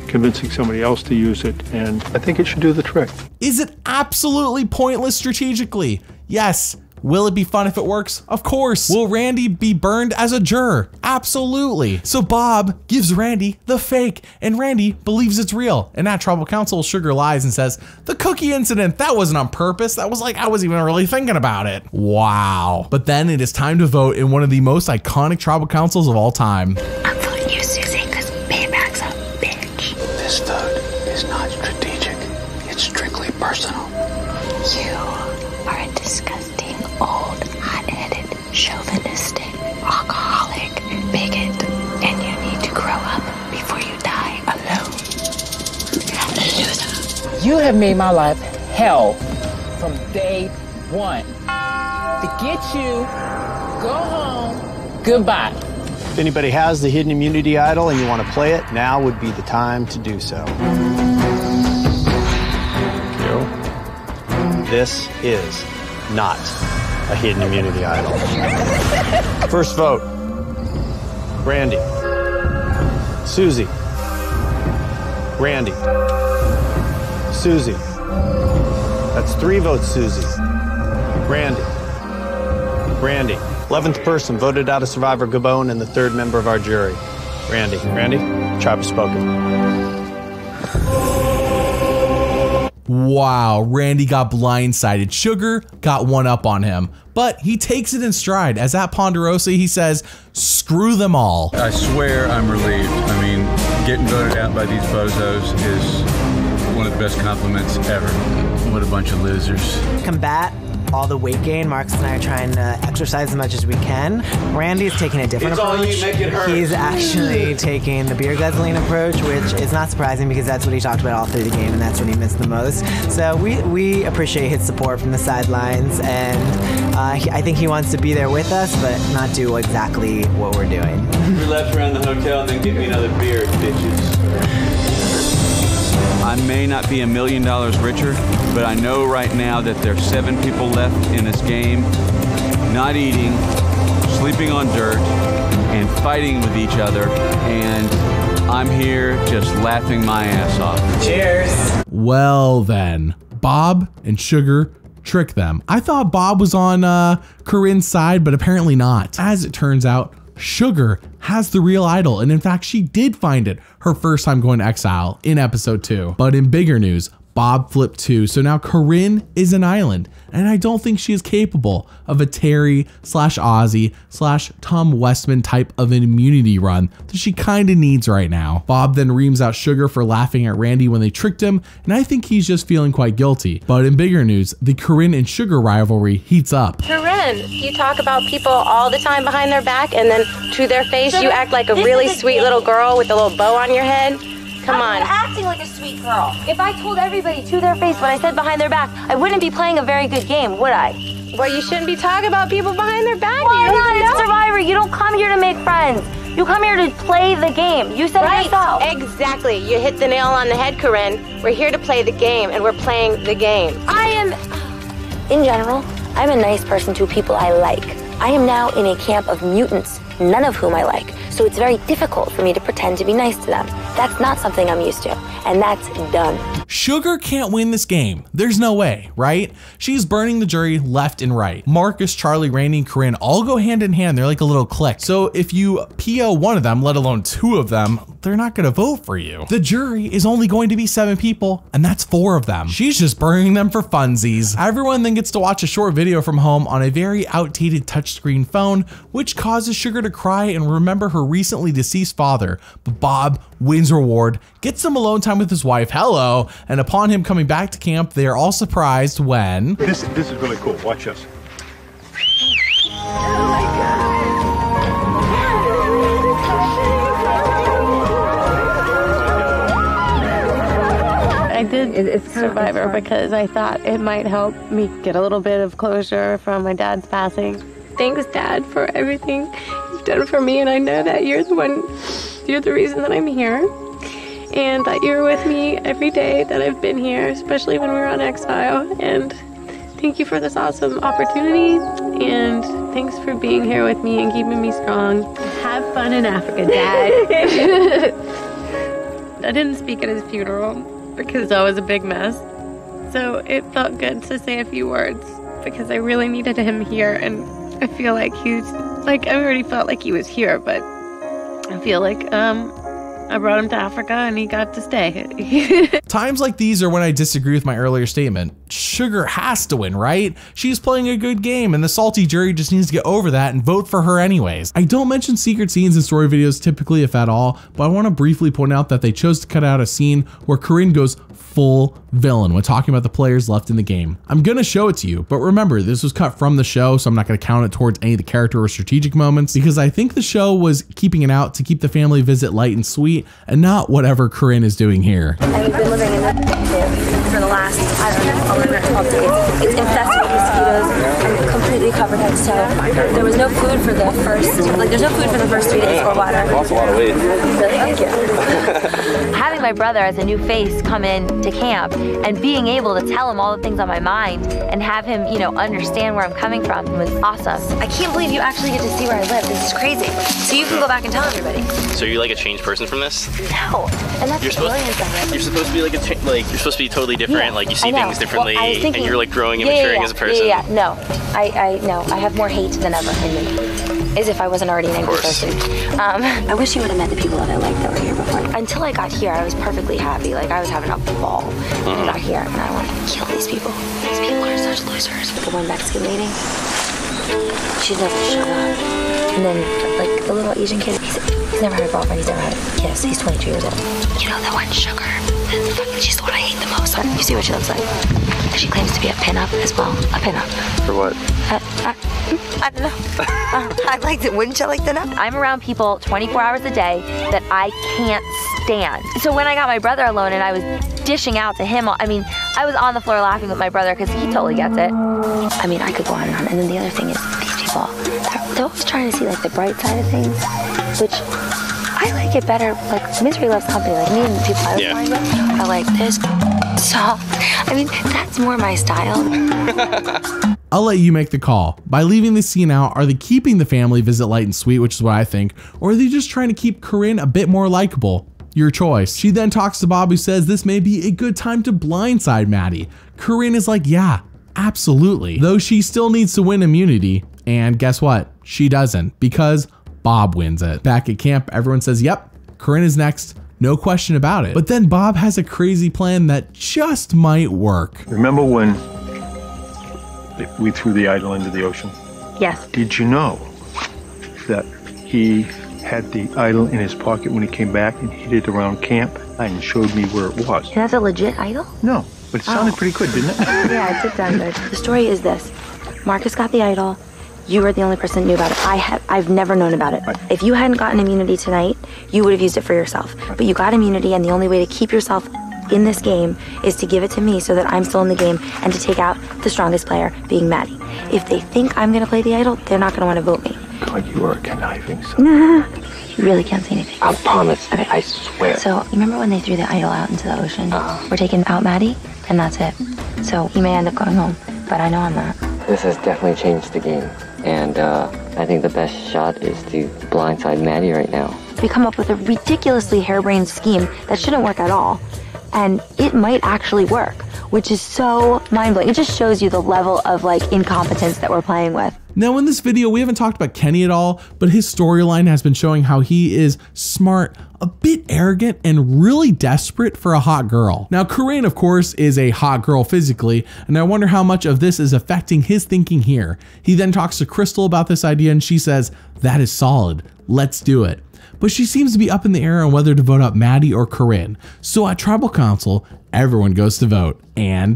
convincing somebody else to use it, and I think it should do the trick. Is it absolutely pointless strategically? Yes. Will it be fun if it works? Of course. Will Randy be burned as a juror? Absolutely. So Bob gives Randy the fake, and Randy believes it's real. And at tribal council, Sugar lies and says, the cookie incident, that wasn't on purpose. That was like, I wasn't even really thinking about it. Wow. But then it is time to vote in one of the most iconic tribal councils of all time. I'm voting you, Susie, because payback's a bitch. This vote is not strategic. It's strictly personal. You are a disgusting, old, hot-headed, chauvinistic, alcoholic, bigot, and you need to grow up before you die alone. Loser. You have made my life hell from day one. To get you, go home, goodbye. If anybody has the hidden immunity idol and you want to play it, now would be the time to do so. This is not a hidden immunity idol. First vote, Randy. Susie. Randy. Susie. That's 3 votes, Susie. Randy. Randy. 11th person voted out of Survivor Gabon and the 3rd member of our jury. Randy. Randy, tribe has spoken. Wow, Randy got blindsided. Sugar got one up on him, but he takes it in stride. As at Ponderosa, he says, screw them all. I swear I'm relieved. I mean, getting voted out by these bozos is one of the best compliments ever. What a bunch of losers. Combat all the weight gain. Marcus and I are trying to exercise as much as we can. Randy's taking a different approach. He's actually taking the beer guzzling approach, which is not surprising because that's what he talked about all through the game and that's what he missed the most. So we appreciate his support from the sidelines, and I think he wants to be there with us, but not do exactly what we're doing. 3 laps around the hotel and then get me another beer, bitches. I may not be $1 million richer, but I know right now that there's 7 people left in this game, not eating, sleeping on dirt, and fighting with each other, and I'm here just laughing my ass off. Cheers. Well then, Bob and Sugar trick them. I thought Bob was on Corinne's side, but apparently not. As it turns out, Sugar has the real idol, and in fact, she did find it her first time going to exile in episode 2. But in bigger news, Bob flipped too, so now Corinne is an island, and I don't think she is capable of a Terry / Ozzy / Tom Westman type of an immunity run that she kinda needs right now. Bob then reams out Sugar for laughing at Randy when they tricked him, and I think he's just feeling quite guilty. But in bigger news, the Corinne and Sugar rivalry heats up. Corinne, you talk about people all the time behind their back, and then to their face, you act like a really sweet little girl with a little bow on your head. Come on. I'm acting like a sweet girl. If I told everybody to their face what I said behind their back, I wouldn't be playing a very good game, would I? Well, you shouldn't be talking about people behind their back. Why not? It's Survivor. You don't come here to make friends. You come here to play the game. You said it yourself. Exactly. You hit the nail on the head, Corinne. We're here to play the game, and we're playing the game. In general, I'm a nice person to people I like. I am now in a camp of mutants, none of whom I like. So it's very difficult for me to pretend to be nice to them. That's not something I'm used to, and that's done. Sugar can't win this game. There's no way, right? She's burning the jury left and right. Marcus, Charlie, Randy, and Corinne all go hand in hand. They're like a little clique. So if you PO one of them, let alone two of them, they're not gonna vote for you. The jury is only going to be 7 people, and that's 4 of them. She's just burning them for funsies. Everyone then gets to watch a short video from home on a very outdated touchscreen phone, which causes Sugar to cry and remember her recently deceased father. But Bob wins reward, gets some alone time with his wife, hello, and upon him coming back to camp, they are all surprised when... This is really cool, watch this. I did Survivor because I thought it might help me get a little bit of closure from my dad's passing. Thanks, Dad, for everything you've done for me, and I know that you're the reason that I'm here, and that you're with me every day that I've been here, especially when we were on exile, and thank you for this awesome opportunity, and thanks for being here with me and keeping me strong. Have fun in Africa, Dad. I didn't speak at his funeral because I was a big mess. So it felt good to say a few words because I really needed him here, and I feel like I already felt like he was here, but I feel like I brought him to Africa and he got to stay. Times like these are when I disagree with my earlier statement. Sugar has to win, right? She's playing a good game and the salty jury just needs to get over that and vote for her anyways. I don't mention secret scenes in story videos typically, if at all, but I want to briefly point out that they chose to cut out a scene where Corinne goes full villain when talking about the players left in the game. I'm gonna show it to you, but remember, this was cut from the show, so I'm not gonna count it towards any of the character or strategic moments because I think the show was keeping it out to keep the family visit light and sweet and not whatever Corinne is doing here. I've been living in this for the last, I don't know, 11 or 12 days. It's infested with mosquitoes. I'm completely covered head to toe. There was no food for the first, there's no food for the first 3 days or water. Lost a lot of weight. Really? Thank you. Having my brother as a new face come in to camp and being able to tell him all the things on my mind and have him, you know, understand where I'm coming from was awesome. I can't believe you actually get to see where I live. This is crazy. So you can go back and tell everybody. So you're like a changed person from this? No, and that's the brilliance of it. You're supposed to be like you're supposed to be totally different. Yeah, like you see things differently, well, thinking, and you're like growing and maturing as a person. Yeah. No, I have more hate than ever in me. As if I wasn't already an angry person. I wish you would have met the people that I liked that were here before. Until I got here, I was perfectly happy. Like I was having a ball. When I got here, and I wanted to kill these people. These people are such losers. The one Mexican lady, she doesn't shut up. And then, like the little Asian kid, he's never had a girlfriend. He's never had a kiss. He's 22 years old. You know the one Sugar. She's the one I hate the most. You see what she looks like. She claims to be a pinup as well. A pinup. For what? I don't know. I like it. Wouldn't you like to know? I'm around people 24 hours a day that I can't stand. So when I got my brother alone and I was dishing out to him, I mean, I was on the floor laughing with my brother because he totally gets it. I mean, I could go on and on. And then the other thing is these people, they're always trying to see like the bright side of things, which I like it better. Like misery loves company. Like me and the people I was flying with are like this. So, I mean, that's more my style. I'll let you make the call. By leaving this scene out, are they keeping the family visit light and sweet, which is what I think, or are they just trying to keep Corinne a bit more likable? Your choice. She then talks to Bob, who says this may be a good time to blindside Maddie. Corinne is like, yeah, absolutely. Though she still needs to win immunity, and guess what? She doesn't, because Bob wins it. Back at camp, everyone says, yep, Corinne is next. No question about it. But then Bob has a crazy plan that just might work. Remember when we threw the idol into the ocean? Yes. Did you know that he had the idol in his pocket when he came back and hid it around camp and showed me where it was? That's a legit idol? No, but it sounded pretty good, didn't it? Yeah, it did sound good. The story is this. Marcus got the idol. You were the only person that knew about it. I've never known about it. Right. If you hadn't gotten immunity tonight, you would have used it for yourself. Right. But you got immunity, and the only way to keep yourself in this game is to give it to me so that I'm still in the game and to take out the strongest player, being Maddie. If they think I'm going to play the idol, they're not going to want to vote me. But you are conniving, son. You really can't say anything. I promise. Okay. I swear. So, you remember when they threw the idol out into the ocean? We're taking out Maddie, and that's it. So, he may end up going home, but I know I'm not. This has definitely changed the game. And I think the best shot is to blindside Maddie right now. We come up with a ridiculously harebrained scheme that shouldn't work at all. and it might actually work, which is so mind-blowing. It just shows you the level of like incompetence that we're playing with. Now in this video, we haven't talked about Kenny at all, but his storyline has been showing how he is smart, a bit arrogant, and really desperate for a hot girl. Now Corinne, of course, is a hot girl physically, and I wonder how much of this is affecting his thinking here. He then talks to Crystal about this idea and she says, "That is solid, let's do it." But she seems to be up in the air on whether to vote out Maddie or Corinne. So at Tribal Council, everyone goes to vote, and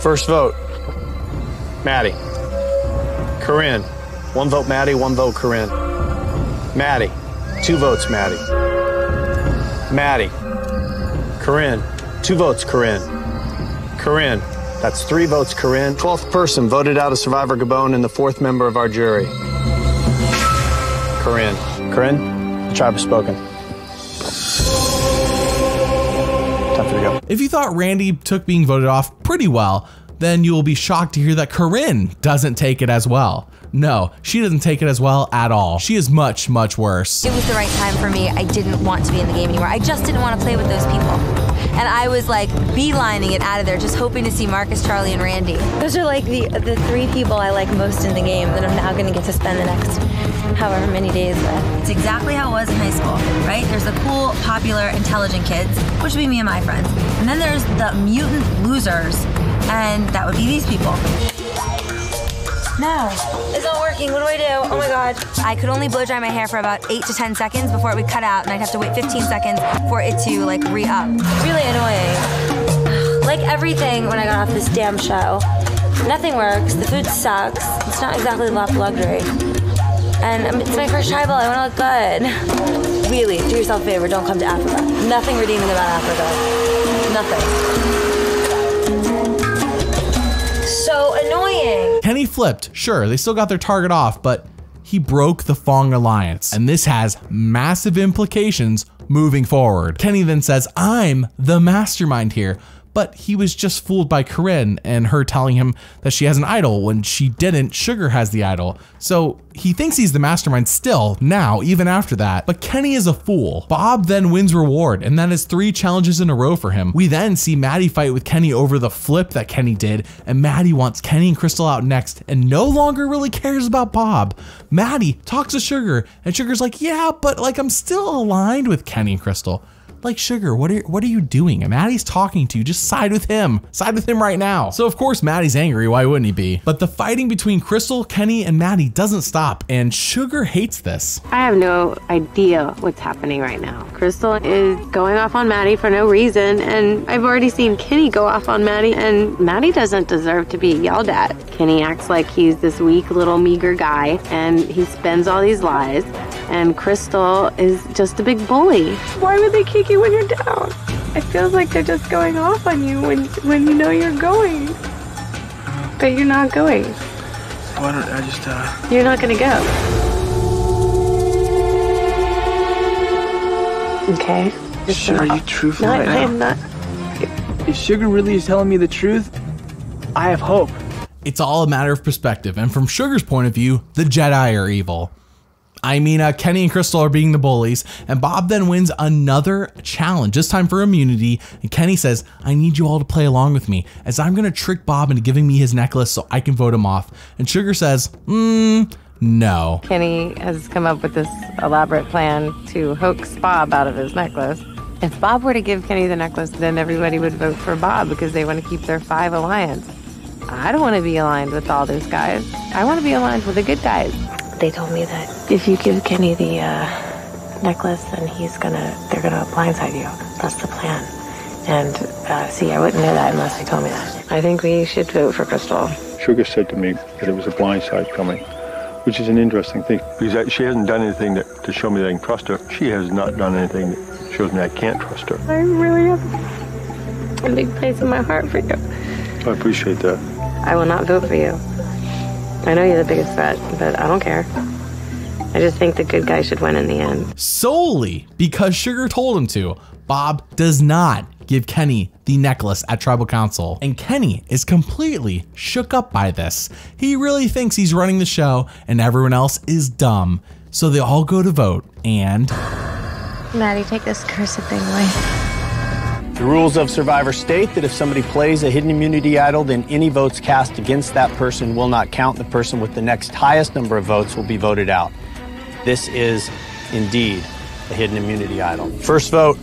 first vote, Maddie. Corinne, 1 vote Maddie, 1 vote Corinne. Maddie, 2 votes Maddie. Maddie. Corinne, 2 votes Corinne. Corinne, that's 3 votes Corinne. 12th person voted out of Survivor Gabon and the 4th member of our jury. Corinne. Corinne, the tribe has spoken. Time for you to go. if you thought Randy took being voted off pretty well, then you will be shocked to hear that Corinne doesn't take it as well. No, she doesn't take it as well at all. She is much, much worse. It was the right time for me. I didn't want to be in the game anymore. I just didn't want to play with those people. And I was like beelining it out of there, just hoping to see Marcus, Charlie, and Randy. Those are like the 3 people I like most in the game that I'm now gonna get to spend the next however many days with. It's exactly how it was in high school, right? There's the cool, popular, intelligent kids, which would be me and my friends. And then there's the mutant losers, and that would be these people. No, it's not working. What do I do? Oh my God. I could only blow dry my hair for about 8 to 10 seconds before it would cut out, and I'd have to wait 15 seconds for it to like re-up. Really annoying. Like everything when I got off this damn show. Nothing works, the food sucks, it's not exactly luxury. And it's my first tribal, I wanna look good. Really, do yourself a favor, don't come to Africa. Nothing redeeming about Africa. Nothing. So annoying. Kenny flipped. Sure, they still got their target off, but he broke the Fong alliance, and this has massive implications moving forward. Kenny then says, "I'm the mastermind here," but he was just fooled by Corinne and her telling him that she has an idol when she didn't. Sugar has the idol. So he thinks he's the mastermind still, now, even after that. But Kenny is a fool. Bob then wins reward, and that is 3 challenges in a row for him. We then see Maddie fight with Kenny over the flip that Kenny did, and Maddie wants Kenny and Crystal out next and no longer really cares about Bob. Maddie talks to Sugar, and Sugar's like, "Yeah, but like I'm still aligned with Kenny and Crystal." Like, Sugar, what are you doing? And Maddie's talking to you. Just side with him. Side with him right now. So of course Maddie's angry. Why wouldn't he be? But the fighting between Crystal, Kenny, and Maddie doesn't stop, and Sugar hates this. I have no idea what's happening right now. Crystal is going off on Maddie for no reason, and I've already seen Kenny go off on Maddie, and Maddie doesn't deserve to be yelled at. Kenny acts like he's this weak little meager guy, and he spins all these lies, and Crystal is just a big bully. Why would they kick you when you're down? It feels like they're just going off on you when you know you're going. But you're not going. Why don't I just, You're not gonna go. Okay? Are you truthful right now? I am not. If Sugar really is telling me the truth, I have hope. It's all a matter of perspective, and from Sugar's point of view, the Jedi are evil. I mean, Kenny and Crystal are being the bullies, and Bob then wins another challenge, this time for immunity, and Kenny says, "I need you all to play along with me, as I'm gonna trick Bob into giving me his necklace so I can vote him off." And Sugar says, no. Kenny has come up with this elaborate plan to hoax Bob out of his necklace. If Bob were to give Kenny the necklace, then everybody would vote for Bob because they want to keep their 5 alliance. I don't want to be aligned with all those guys. I want to be aligned with the good guys. They told me that if you give Kenny the necklace, then they're gonna blindside you. That's the plan. And see, I wouldn't know that unless they told me that. I think we should vote for Crystal. Sugar said to me that it was a blindside coming, which is an interesting thing, because she hasn't done anything to show me that I can trust her. She has not done anything that shows me I can't trust her. I really have a big place in my heart for you. I appreciate that. I will not vote for you. I know you're the biggest threat, but I don't care. I just think the good guy should win in the end. Solely because Sugar told him to, Bob does not give Kenny the necklace at Tribal Council. And Kenny is completely shook up by this. He really thinks he's running the show and everyone else is dumb. So they all go to vote and... Maddie, take this cursed thing away. The rules of Survivor state that if somebody plays a hidden immunity idol, then any votes cast against that person will not count. The person with the next highest number of votes will be voted out. This is indeed a hidden immunity idol. First vote,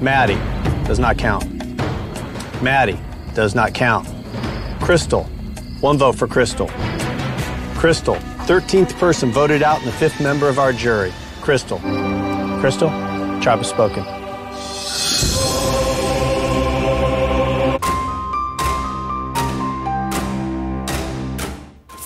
Maddie, does not count. Maddie, does not count. Crystal, 1 vote for Crystal. Crystal, 13th person voted out and the 5th member of our jury. Crystal. Crystal, tribe has spoken.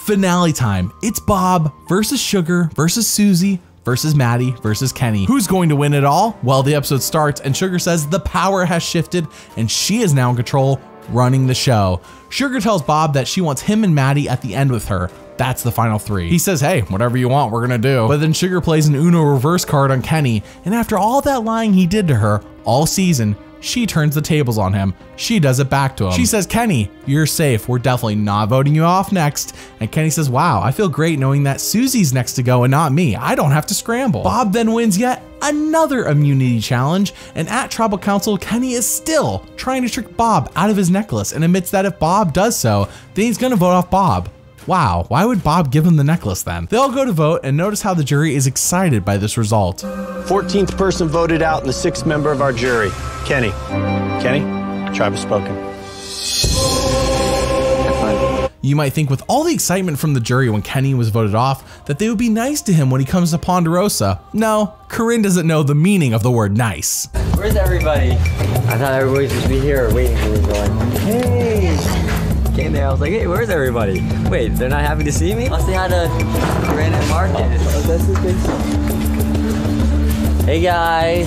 Finale time. It's Bob versus Sugar versus Susie versus Maddie versus Kenny. Who's going to win it all? Well, the episode starts and Sugar says the power has shifted and she is now in control, running the show. Sugar tells Bob that she wants him and Maddie at the end with her. That's the final 3. He says, hey, whatever you want, we're gonna do. But then Sugar plays an Uno reverse card on Kenny, and after all that lying he did to her all season, she turns the tables on him. She does it back to him. She says, Kenny, you're safe. We're definitely not voting you off next. And Kenny says, wow, I feel great knowing that Susie's next to go and not me. I don't have to scramble. Bob then wins yet another immunity challenge. And at Tribal Council, Kenny is still trying to trick Bob out of his necklace and admits that if Bob does so, then he's gonna vote off Bob. Wow, why would Bob give him the necklace then? They all go to vote and notice how the jury is excited by this result. 14th person voted out and the 6th member of our jury. Kenny. Kenny, tribe has spoken. You might think with all the excitement from the jury when Kenny was voted off that they would be nice to him when he comes to Ponderosa. No, Corinne doesn't know the meaning of the word nice. Where's everybody? I thought everybody should be here waiting for me going, hey! Came there, I was like, hey, where's everybody? Wait, they're not happy to see me? I'll say hi to Corinne and Marcus. Oh, that's the thing. Hey guys.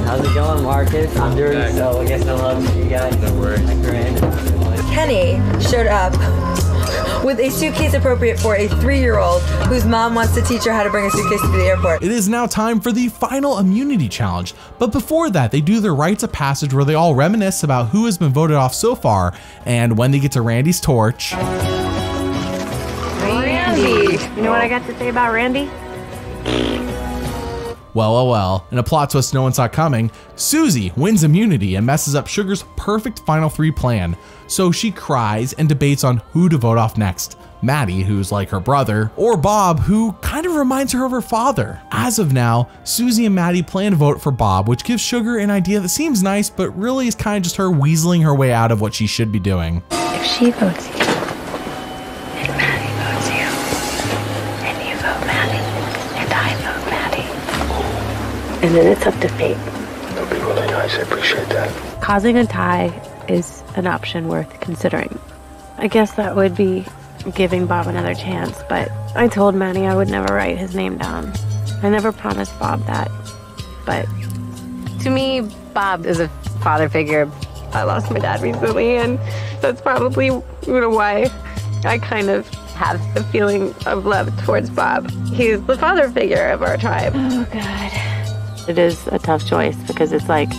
How's it going, Marcus? I'm doing so I guess no love to you guys. No worries. Hi, Corinne. Kenny showed up with a suitcase appropriate for a 3-year-old whose mom wants to teach her how to bring a suitcase to the airport. It is now time for the final immunity challenge. But before that, they do their rites of passage where they all reminisce about who has been voted off so far. And when they get to Randy's torch. Randy. You know what I got to say about Randy? Well. In a plot twist no one saw coming, Susie wins immunity and messes up Sugar's perfect final 3 plan. So she cries and debates on who to vote off next. Maddie, who's like her brother, or Bob, who kind of reminds her of her father. As of now, Susie and Maddie plan to vote for Bob, which gives Sugar an idea that seems nice, but really is kind of just her weaseling her way out of what she should be doing. If she votes you, and Maddie votes you, and you vote Maddie, and I vote Maddie. And then it's up to fate. That'd be really nice. I appreciate that. Causing a tie is an option worth considering. I guess that would be giving Bob another chance, but I told Maddie I would never write his name down. I never promised Bob that, but to me, Bob is a father figure. I lost my dad recently, and that's probably why I kind of have a feeling of love towards Bob. He's the father figure of our tribe. Oh, God. It is a tough choice because it's like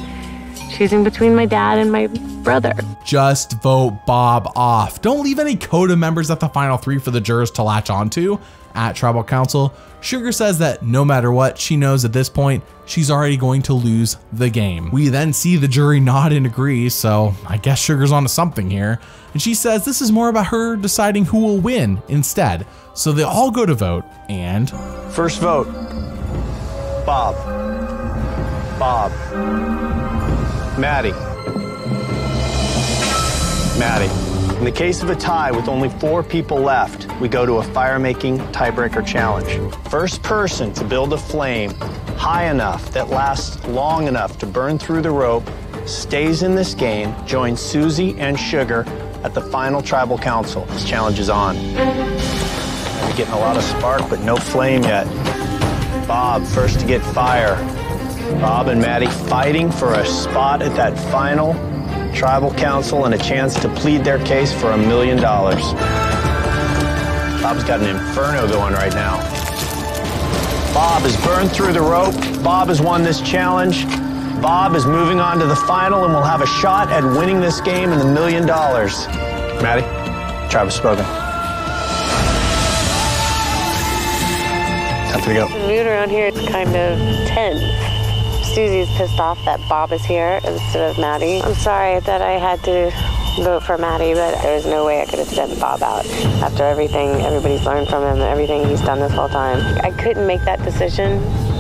choosing between my dad and my brother. Just vote Bob off. Don't leave any coda members at the final 3 for the jurors to latch onto. At Tribal Council, Sugar says that no matter what, she knows at this point, she's already going to lose the game. We then see the jury nod and agree, so I guess Sugar's onto something here. And she says this is more about her deciding who will win instead. So they all go to vote, and... First vote, Bob. Bob. Maddie. Maddie. In the case of a tie with only 4 people left, we go to a fire-making tiebreaker challenge. First person to build a flame high enough that lasts long enough to burn through the rope stays in this game, joins Susie and Sugar at the final Tribal Council. This challenge is on. We're getting a lot of spark, but no flame yet. Bob, first to get fire. Bob and Maddie fighting for a spot at that final Tribal Council and a chance to plead their case for $1 million. Bob's got an inferno going right now. Bob has burned through the rope. Bob has won this challenge. Bob is moving on to the final and will have a shot at winning this game and the $1 million. Maddie, tribe has spoken. Time to go. The mood around here is kind of tense. Susie's pissed off that Bob is here instead of Maddie. I'm sorry that I had to vote for Maddie, but there's no way I could have sent Bob out after everything everybody's learned from him and everything he's done this whole time. I couldn't make that decision,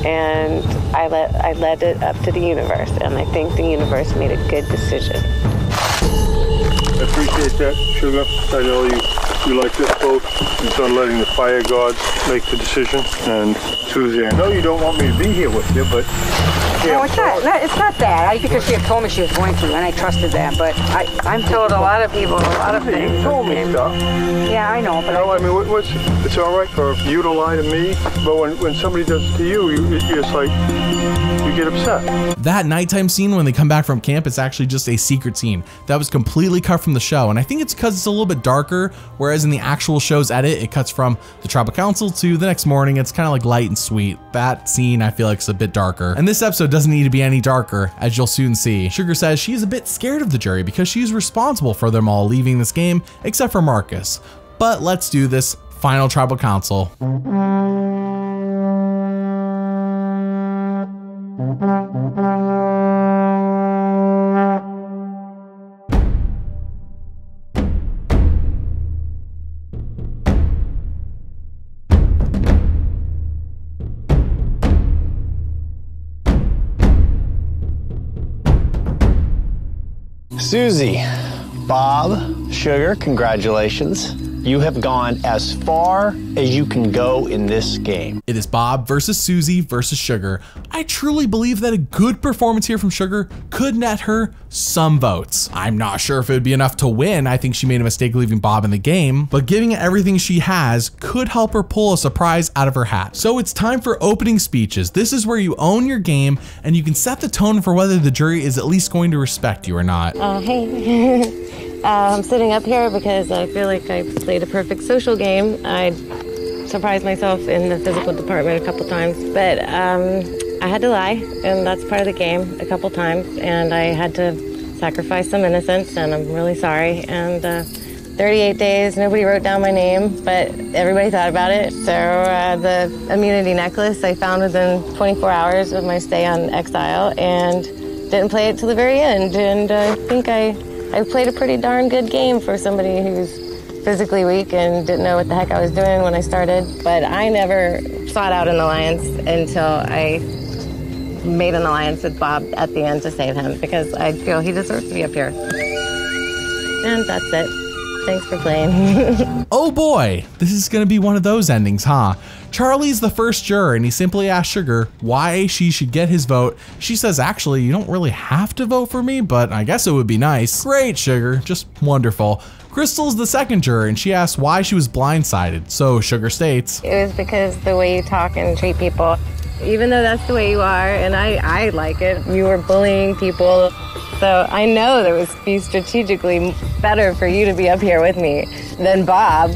and I led it up to the universe, and I think the universe made a good decision. I appreciate that, Sugar. I know you like this vote. You've done letting the fire gods make the decision. And Susie, I know you don't want me to be here with you, but... No, it's not that. Because she had told me she was going to, and I trusted that. But I'm told a lot of people a lot of things. You told me stuff. Yeah, I know, but... No, I mean, it's all right for you to lie to me, but when somebody does it to you, it's like, you get upset. That nighttime scene when they come back from camp is actually just a secret scene that was completely cut from the show, and I think it's because it's a little bit darker, whereas in the actual show's edit, it cuts from the tribal council to the next morning. It's kind of like light and sweet. That scene I feel like is a bit darker, and this episode doesn't need to be any darker, as you'll soon see. Sugar says she's a bit scared of the jury because she's responsible for them all leaving this game, except for Marcus. But let's do this final tribal council. Susie, Bob, Sugar, congratulations. You have gone as far as you can go in this game. It is Bob versus Susie versus Sugar. I truly believe that a good performance here from Sugar could net her some votes. I'm not sure if it would be enough to win. I think she made a mistake leaving Bob in the game, but giving it everything she has could help her pull a surprise out of her hat. So it's time for opening speeches. This is where you own your game and you can set the tone for whether the jury is at least going to respect you or not. Hey. I'm sitting up here because I feel like I played a perfect social game. I surprised myself in the physical department a couple times, but I had to lie, and that's part of the game a couple times, and I had to sacrifice some innocence, and I'm really sorry. And 38 days, nobody wrote down my name, but everybody thought about it. So the immunity necklace I found within 24 hours of my stay on exile, and didn't play it till the very end, and I think I played a pretty darn good game for somebody who's physically weak and didn't know what the heck I was doing when I started. But I never sought out an alliance until I made an alliance with Bob at the end to save him, because I feel he deserves to be up here. And that's it. Thanks for playing. Oh boy, this is gonna be one of those endings, huh? Charlie's the first juror and he simply asks Sugar why she should get his vote. She says, actually, you don't really have to vote for me, but I guess it would be nice. Great, Sugar, just wonderful. Crystal's the second juror and she asks why she was blindsided. So Sugar states, it was because the way you talk and treat people, even though that's the way you are, and I like it, you were bullying people. So I know that it would be strategically better for you to be up here with me than Bob,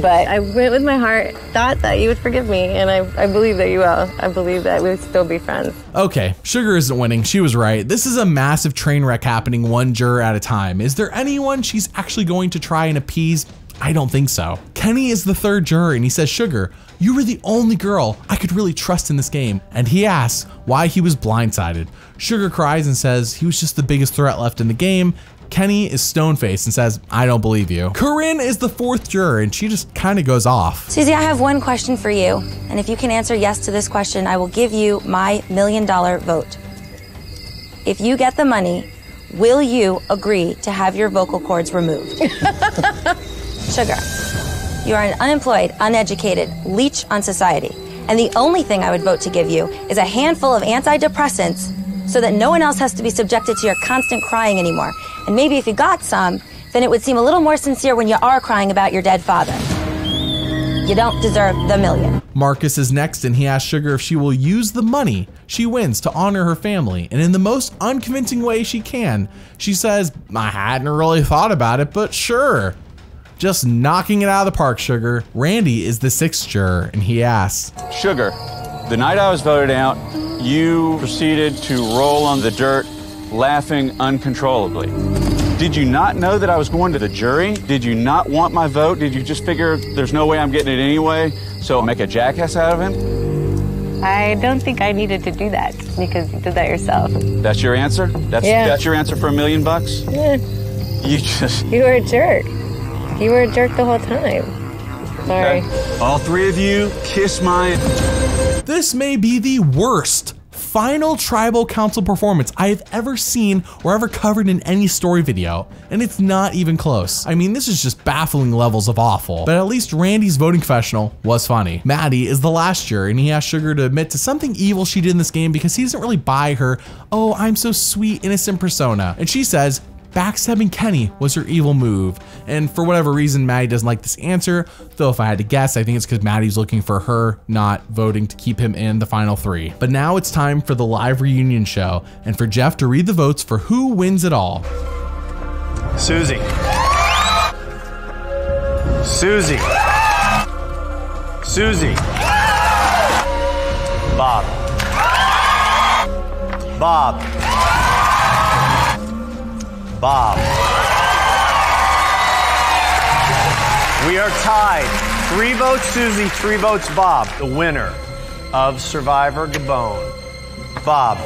but I went with my heart, thought that you would forgive me, and I believe that you will. I believe that we'll still be friends. Okay, Sugar isn't winning. She was right. This is a massive train wreck happening one juror at a time. Is there anyone she's actually going to try and appease? I don't think so. Kenny is the third juror and he says, Sugar, you were the only girl I could really trust in this game. And he asks why he was blindsided. Sugar cries and says he was just the biggest threat left in the game. Kenny is stone-faced and says, I don't believe you. Corinne is the fourth juror and she just kind of goes off. Susie, I have one question for you. And if you can answer yes to this question, I will give you my $1 million vote. If you get the money, will you agree to have your vocal cords removed? Sugar, you are an unemployed, uneducated leech on society. And the only thing I would vote to give you is a handful of antidepressants so that no one else has to be subjected to your constant crying anymore. And maybe if you got some, then it would seem a little more sincere when you are crying about your dead father. You don't deserve the $1 million. Marcus is next and he asks Sugar if she will use the money she wins to honor her family. And in the most unconvincing way she can, she says, I hadn't really thought about it, but sure. Just knocking it out of the park, Sugar. Randy is the sixth juror and he asks, Sugar, The night I was voted out, you proceeded to roll on the dirt, laughing uncontrollably. Did you not know that I was going to the jury? Did you not want my vote? Did you just figure there's no way I'm getting it anyway, so I'll make a jackass out of him? I don't think I needed to do that because you did that yourself. That's your answer? That's your answer for $1 million? Yeah. You were a jerk. You were a jerk the whole time. Sorry. Okay. All three of you, kiss my... This may be the worst final tribal council performance I have ever seen or ever covered in any story video, and it's not even close. I mean, this is just baffling levels of awful, but at least Randy's voting confessional was funny. Maddie is the last juror, and he asks Sugar to admit to something evil she did in this game because he doesn't really buy her, "Oh, I'm so sweet, innocent persona." And she says backstabbing Kenny was her evil move. And for whatever reason, Maddie doesn't like this answer, though if I had to guess, I think it's because Maddie's looking for her not voting to keep him in the final three. But now it's time for the live reunion show, and for Jeff to read the votes for who wins it all. Susie. Susie. Susie. Bob. Bob. Bob. We are tied. 3 votes Susie, 3 votes Bob. The winner of Survivor Gabon, Bob.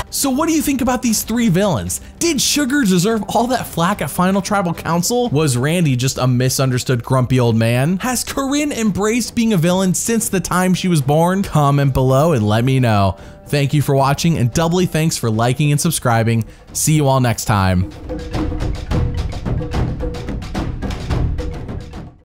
So what do you think about these 3 villains? Did Sugar deserve all that flack at Final Tribal Council? Was Randy just a misunderstood grumpy old man? Has Corinne embraced being a villain since the time she was born? Comment below and let me know. Thank you for watching, and doubly thanks for liking and subscribing. See you all next time.